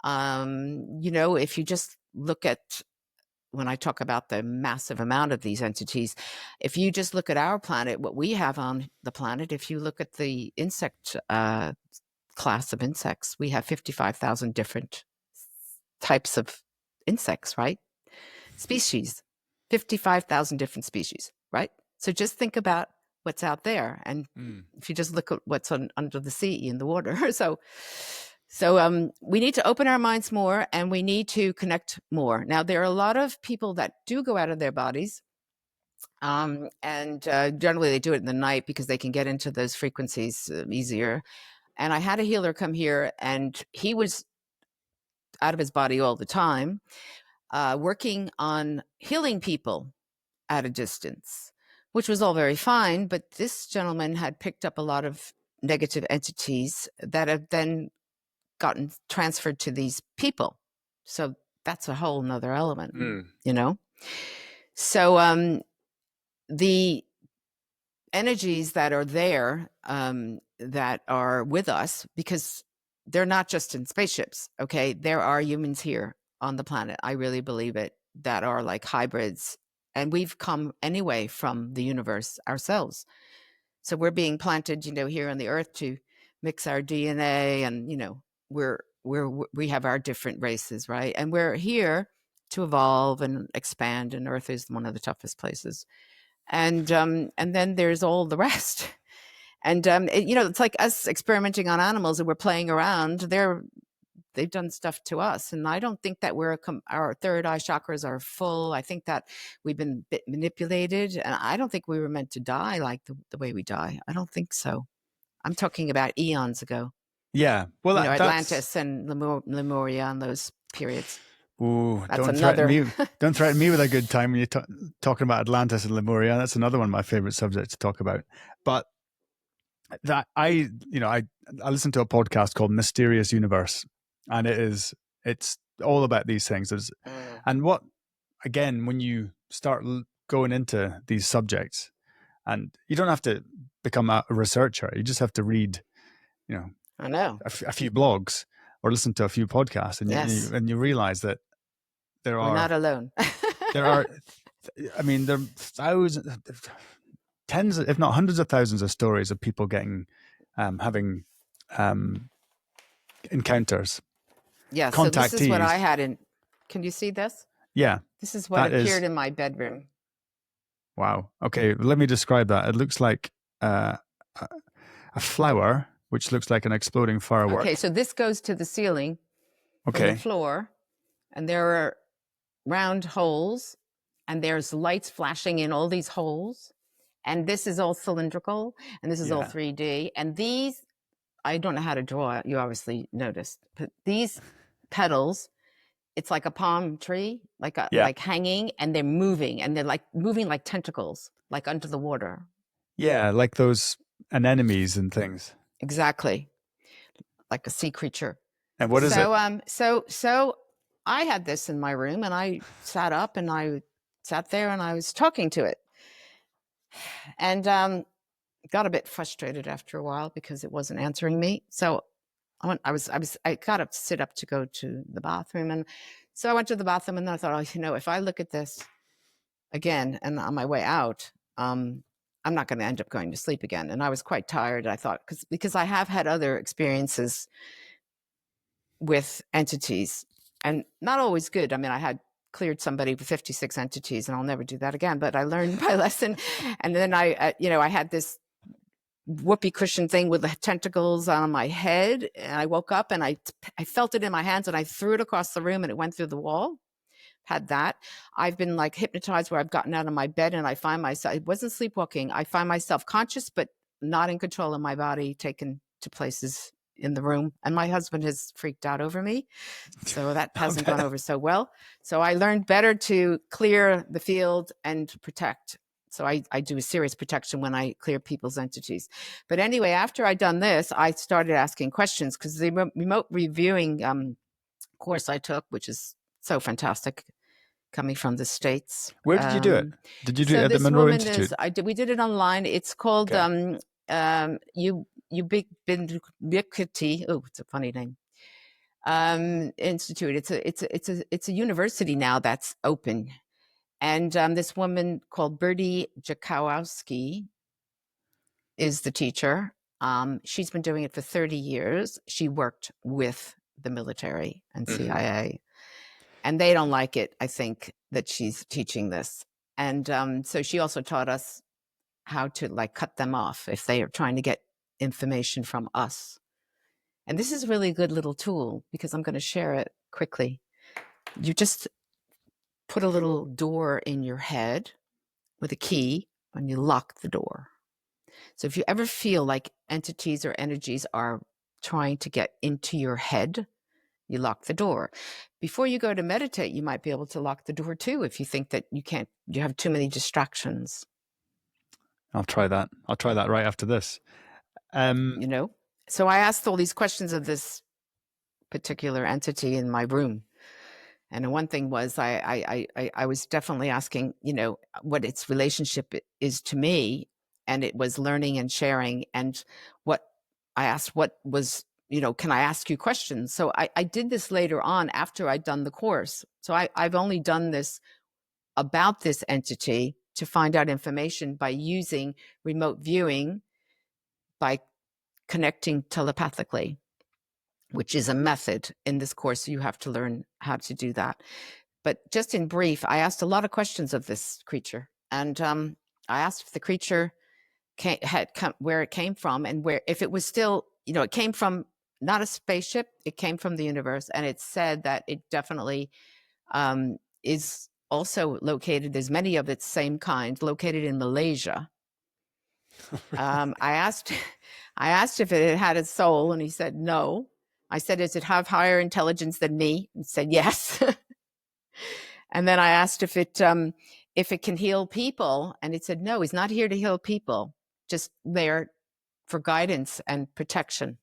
If you just look at, when I talk about the massive amount of these entities, if you just look at our planet, what we have on the planet, if you look at the insect class of insects, we have 55,000 different types of insects, right? Species, 55,000 different species, right? So just think about what's out there. And if you just look at what's under the sea, in the water. So So we need to open our minds more, and we need to connect more. Now, there are a lot of people that do go out of their bodies, and generally they do it in the night because they can get into those frequencies easier. And I had a healer come here, and he was out of his body all the time, working on healing people at a distance, which was all very fine. But this gentleman had picked up a lot of negative entities that have then gotten transferred to these people. So that's a whole nother element, you know? So the energies that are there, that are with us, because they're not just in spaceships, okay? There are humans here on the planet, I really believe it, that are like hybrids. And we've come anyway from the universe ourselves. So we're being planted, here on the earth to mix our DNA, and, we have our different races, right? And we're here to evolve and expand, and earth is one of the toughest places. And then there's all the rest. And it's like us experimenting on animals, and we're playing around. They've done stuff to us, and I don't think that our third eye chakras are full. I think that we've been a bit manipulated, and I don't think we were meant to die like the way we die. I don't think so. I'm talking about eons ago. Yeah, well, Atlantis and Lemuria and those periods. Ooh, don't threaten me with a good time when you're talking about Atlantis and Lemuria. That's another one of my favorite subjects to talk about. But that I listen to a podcast called Mysterious Universe, and it's all about these things. And when you start going into these subjects, and you don't have to become a researcher, you just have to read, I know a few blogs or listen to a few podcasts, and you realize that we're not alone. there are thousands, tens, if not hundreds of thousands of stories of people having encounters. Yeah, so this is what I had can you see this? Yeah. This is what appeared in my bedroom. Wow. Okay, let me describe that. It looks like a flower, which looks like an exploding firework. Okay, so this goes to the ceiling, from the floor, and there are round holes, and there's lights flashing in all these holes, and this is all cylindrical, and this is all 3D, and these, I don't know how to draw it, you obviously noticed, but these petals, it's like a palm tree, like hanging, and they're moving, and they're like moving like tentacles, like under the water. Yeah, like those anemones and things. Exactly, like a sea creature. And what is it? So I had this in my room, and I sat up, and I sat there, and I was talking to it, and got a bit frustrated after a while because it wasn't answering me. So I got to sit up to go to the bathroom, and so I went to the bathroom, and then I thought, if I look at this again, and on my way out, I'm not going to end up going to sleep again. And I was quite tired. I thought because I have had other experiences with entities, and not always good. I mean, I had cleared somebody with 56 entities, and I'll never do that again. But I learned my lesson, and then I had this whoopee cushion thing with the tentacles on my head, and I woke up, and I felt it in my hands, and I threw it across the room, and it went through the wall. Had that. I've been like hypnotized, where I've gotten out of my bed, and I find myself, it wasn't sleepwalking, I find myself conscious but not in control of my body, taken to places in the room, and my husband has freaked out over me, so that hasn't gone over so well. So I learned better to clear the field and protect. So I do a serious protection when I clear people's entities. But anyway, after I'd done this, I started asking questions, because the remote reviewing course I took, which is so fantastic, coming from the States. Where did you do it? Did you do it at the Monroe Institute? We did it online. It's called Ubiquity. Oh, it's a funny name. Institute. It's a university now that's open, and this woman called Bertie Jakowski is the teacher. She's been doing it for 30 years. She worked with the military and CIA, and they don't like it, I think, that she's teaching this. And so she also taught us how to cut them off if they are trying to get information from us. And this is really a good little tool because I'm going to share it quickly. You just put a little door in your head with a key and you lock the door. So if you ever feel like entities or energies are trying to get into your head, you lock the door. Before you go to meditate, you might be able to lock the door too if you think that you have too many distractions. I'll try that. I'll try that right after this. So I asked all these questions of this particular entity in my room. And one thing was I was definitely asking, what its relationship is to me. And it was learning and sharing. And what I asked, what was, can I ask you questions? So I did this later on after I'd done the course. So I've only done this about this entity to find out information by using remote viewing, by connecting telepathically, which is a method in this course. You have to learn how to do that. But just in brief, I asked a lot of questions of this creature. And I asked if the creature where it came from, and if it was still, it came from not a spaceship, it came from the universe. And it said that it definitely is also located, there's many of its same kind, located in Malaysia. I asked if it had a soul, and he said no. I said, does it have higher intelligence than me? He said yes. And then I asked if it can heal people, and it said no, he's not here to heal people, just there for guidance and protection.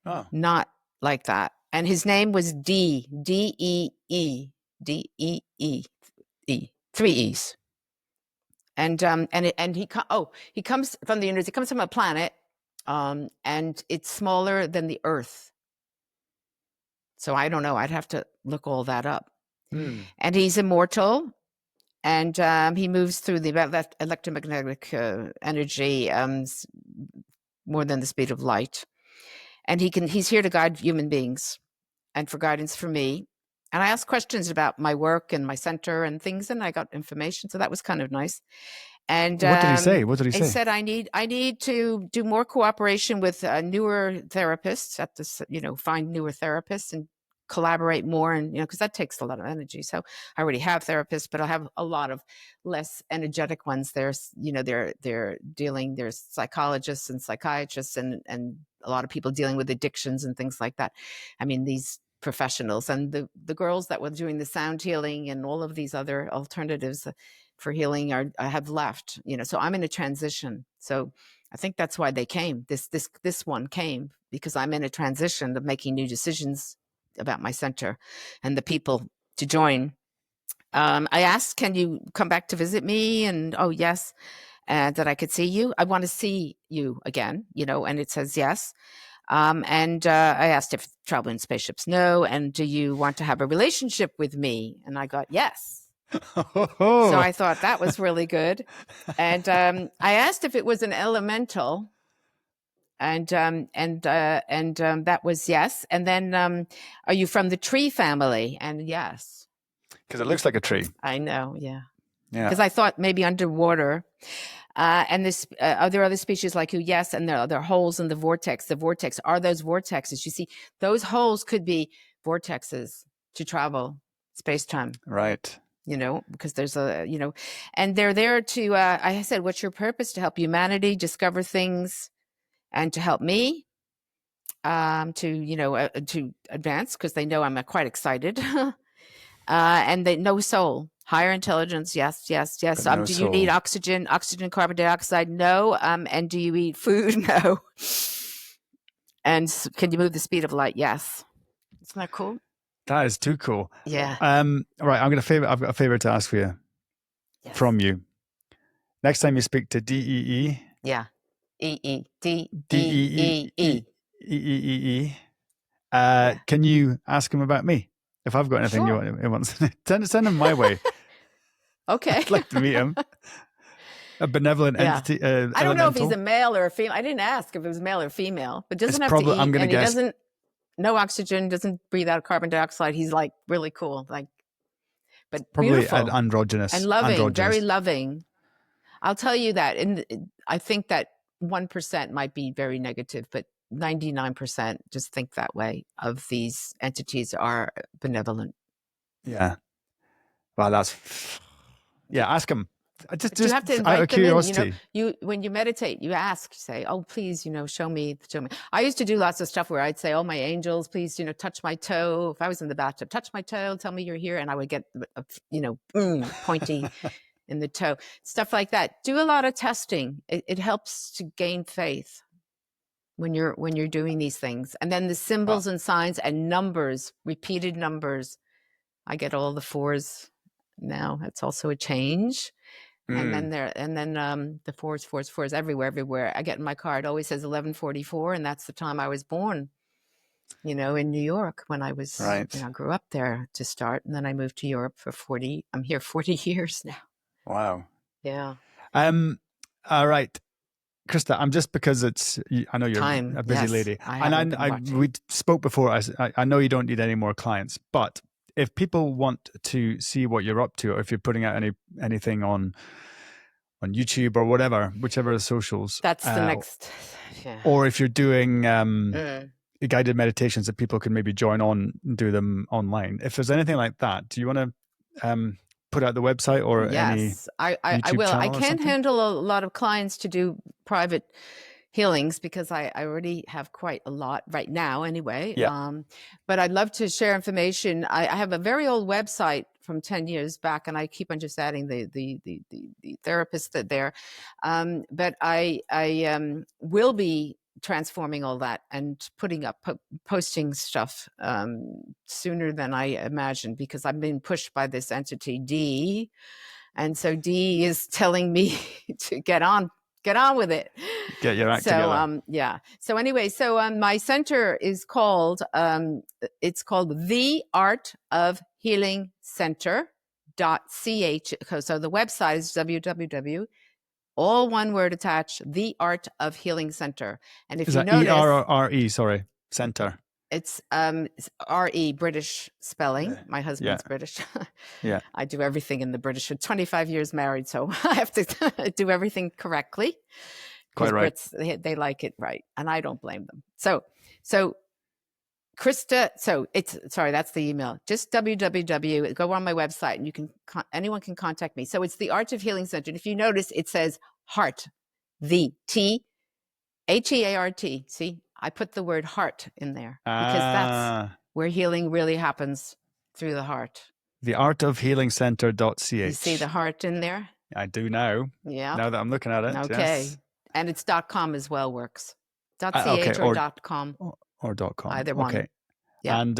Oh. Not like that. And his name was D-E-E, D-E-E, 3 E's. And he comes from the universe. He comes from a planet, and it's smaller than the Earth. So I don't know. I'd have to look all that up. And he's immortal, and he moves through the electromagnetic energy more than the speed of light. And he's here to guide human beings and for guidance for me. And I asked questions about my work and my center and things, and I got information. So that was kind of nice. And what did he say? He said, I need to do more cooperation with newer therapists at this, find newer therapists and collaborate more, and because that takes a lot of energy. So I already have therapists, but I'll have a lot of less energetic ones. There's there's psychologists and psychiatrists and a lot of people dealing with addictions and things like that. I mean, these professionals and the girls that were doing the sound healing and all of these other alternatives for healing have left, so I'm in a transition. So I think that's why they came. This one came because I'm in a transition of making new decisions about my center and the people to join. I asked, can you come back to visit me? And oh, yes, that I could see you. I want to see you again, and it says yes. And I asked if travel in spaceships, no. And do you want to have a relationship with me? And I got yes. So I thought that was really good. And I asked if it was an elemental, and that was yes. And then, are you from the tree family? And yes. Because it looks like a tree. I know, yeah. Because I thought maybe underwater. And this, are there other species like you? Yes. And there are holes in the vortex. The vortex are those vortexes. You see, those holes could be vortexes to travel space-time. Right. Because there's and they're there to, I said, what's your purpose? To help humanity discover things and to help me to advance, because they know I'm quite excited. And they no soul. Higher intelligence, yes. No do soul. You need oxygen, carbon dioxide? No. And do you eat food? No. And can you move the speed of light? Yes. Isn't that cool? That is too cool. Yeah. Right. I've got a favor to ask for you. Yes. From you. Next time you speak to DEE. Yeah. EE. Can you ask him about me? If I've got anything you want, send him my way. Okay. I'd like to meet him. A benevolent entity. I don't know if he's a male or a female. I didn't ask if it was male or female, but doesn't have to eat. I'm going to guess. He doesn't, no oxygen, doesn't breathe out carbon dioxide. He's like really cool. But probably beautiful. Androgynous. And loving, very loving. I'll tell you that. I think that 1% might be very negative, but 99% just think that way of these entities are benevolent. Yeah. Well, that's, yeah, ask them. But you have to Out of invite them in. curiosity. When you meditate, you ask, say, "Oh, please, show me." I used to do lots of stuff where I'd say, "Oh, my angels, please, touch my toe." If I was in the bathtub, touch my toe, tell me you're here, and I would get, pointy in the toe, stuff like that. Do a lot of testing. It helps to gain faith when you're doing these things, and then the symbols and signs and numbers, repeated numbers. I get all the 4s now. That's also a change. And then the 4s everywhere. I get in my car, it always says 11:44, and that's the time I was born, in New York when I was, right. I grew up there to start, and then I moved to Europe for 40. I'm here 40 years now. Wow. Yeah. All right. Christa, I'm just because I know you're Time. a busy Yes, lady, and we spoke before. I know you don't need any more clients, but if people want to see what you're up to, or if you're putting out anything on YouTube or whatever, whichever the socials, that's the next. Yeah. Or if you're doing guided meditations that people can maybe join on and do them online. If there's anything like that, do you want to put out the website or any Yes, I YouTube will. channel I or can't something? handle a lot of clients to do private healings because I already have quite a lot right now anyway. Yeah. But I'd love to share information. I have a very old website from 10 years back, and I keep on just adding the therapists that there. But I will be transforming all that and putting up posting stuff sooner than I imagined, because I've been pushed by this entity D, and so D is telling me to get on with it. Get your act together. Yeah. So anyway, my center is called it's called The Art of Healing Center.ch. So the website is www, all one word attached, The Art of Healing Center. And if is you that notice, ER or RE? Sorry, center. It's RE, British spelling. My husband's British. Yeah. I do everything in the British. 25 years married, so I have to do everything correctly. Quite right. Brits, they like it right, and I don't blame them. So Christa, that's the email. Just www, go on my website, and anyone can contact me. So it's the Art of Healing Center. And if you notice, it says heart, the T, HEART. See, I put the word heart in there because that's where healing really happens, through the heart. The Art of Healing Center.ch. You see the heart in there? I do now. Yeah. Now that I'm looking at it. Okay. Yes. And it's .com as well works. .ch okay, or .com. Or .com. Either one. Okay. Yeah. And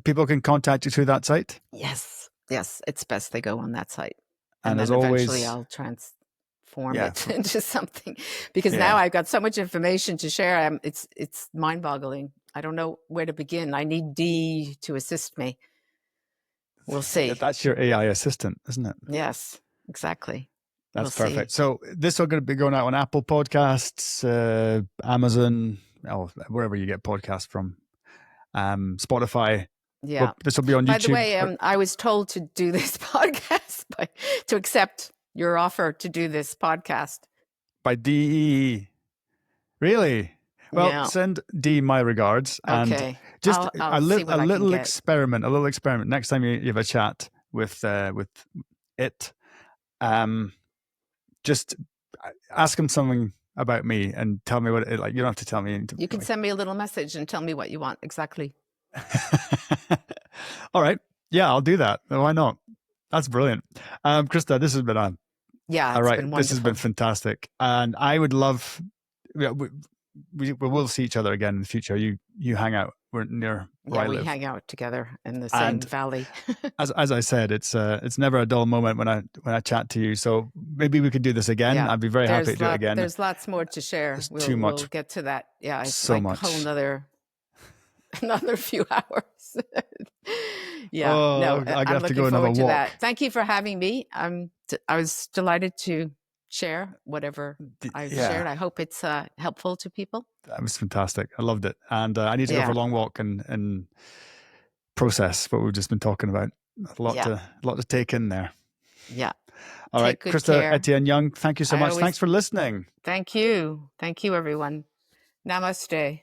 people can contact you through that site? Yes. It's best they go on that site. And then as eventually always, I'll transform it into something, because now I've got so much information to share. It's mind-boggling. I don't know where to begin. I need D to assist me. We'll see. That's your AI assistant, isn't it? Yes, exactly. That's perfect. So this is going to be going out on Apple Podcasts, Amazon, wherever you get podcasts from, Spotify. Yeah. Well, this will be on YouTube. By the way, I was told to do this podcast, to accept your offer to do this podcast. By DE. Really? Well, send D my regards. Okay. And just I'll a little experiment. Next time you have a chat with it, just ask him something about me and tell me what it like. You don't have to tell me. You can send me a little message and tell me what you want exactly. All right. Yeah, I'll do that. Why not? That's brilliant. Christa, this has been on. Yeah. All right. Been this has been fantastic. And I would love, we will see each other again in the future. You hang out. We're near where I live. We hang out together in the same valley. as I said, it's never a dull moment when I chat to you. So maybe we could do this again. Yeah. I'd be very happy to do it again. There's lots more to share. Too much. We'll get to that. Yeah, it's so like much. A whole another few hours. Yeah. I'm looking forward to that. Thank you for having me. I was delighted to share whatever I've shared. I hope it's helpful to people. That was fantastic. I loved it. And I need to go for a long walk and process what we've just been talking about. A lot to take in there. Yeah. All right. Christa Etienne Young, thank you so much. Thanks for listening. Thank you. Thank you, everyone. Namaste.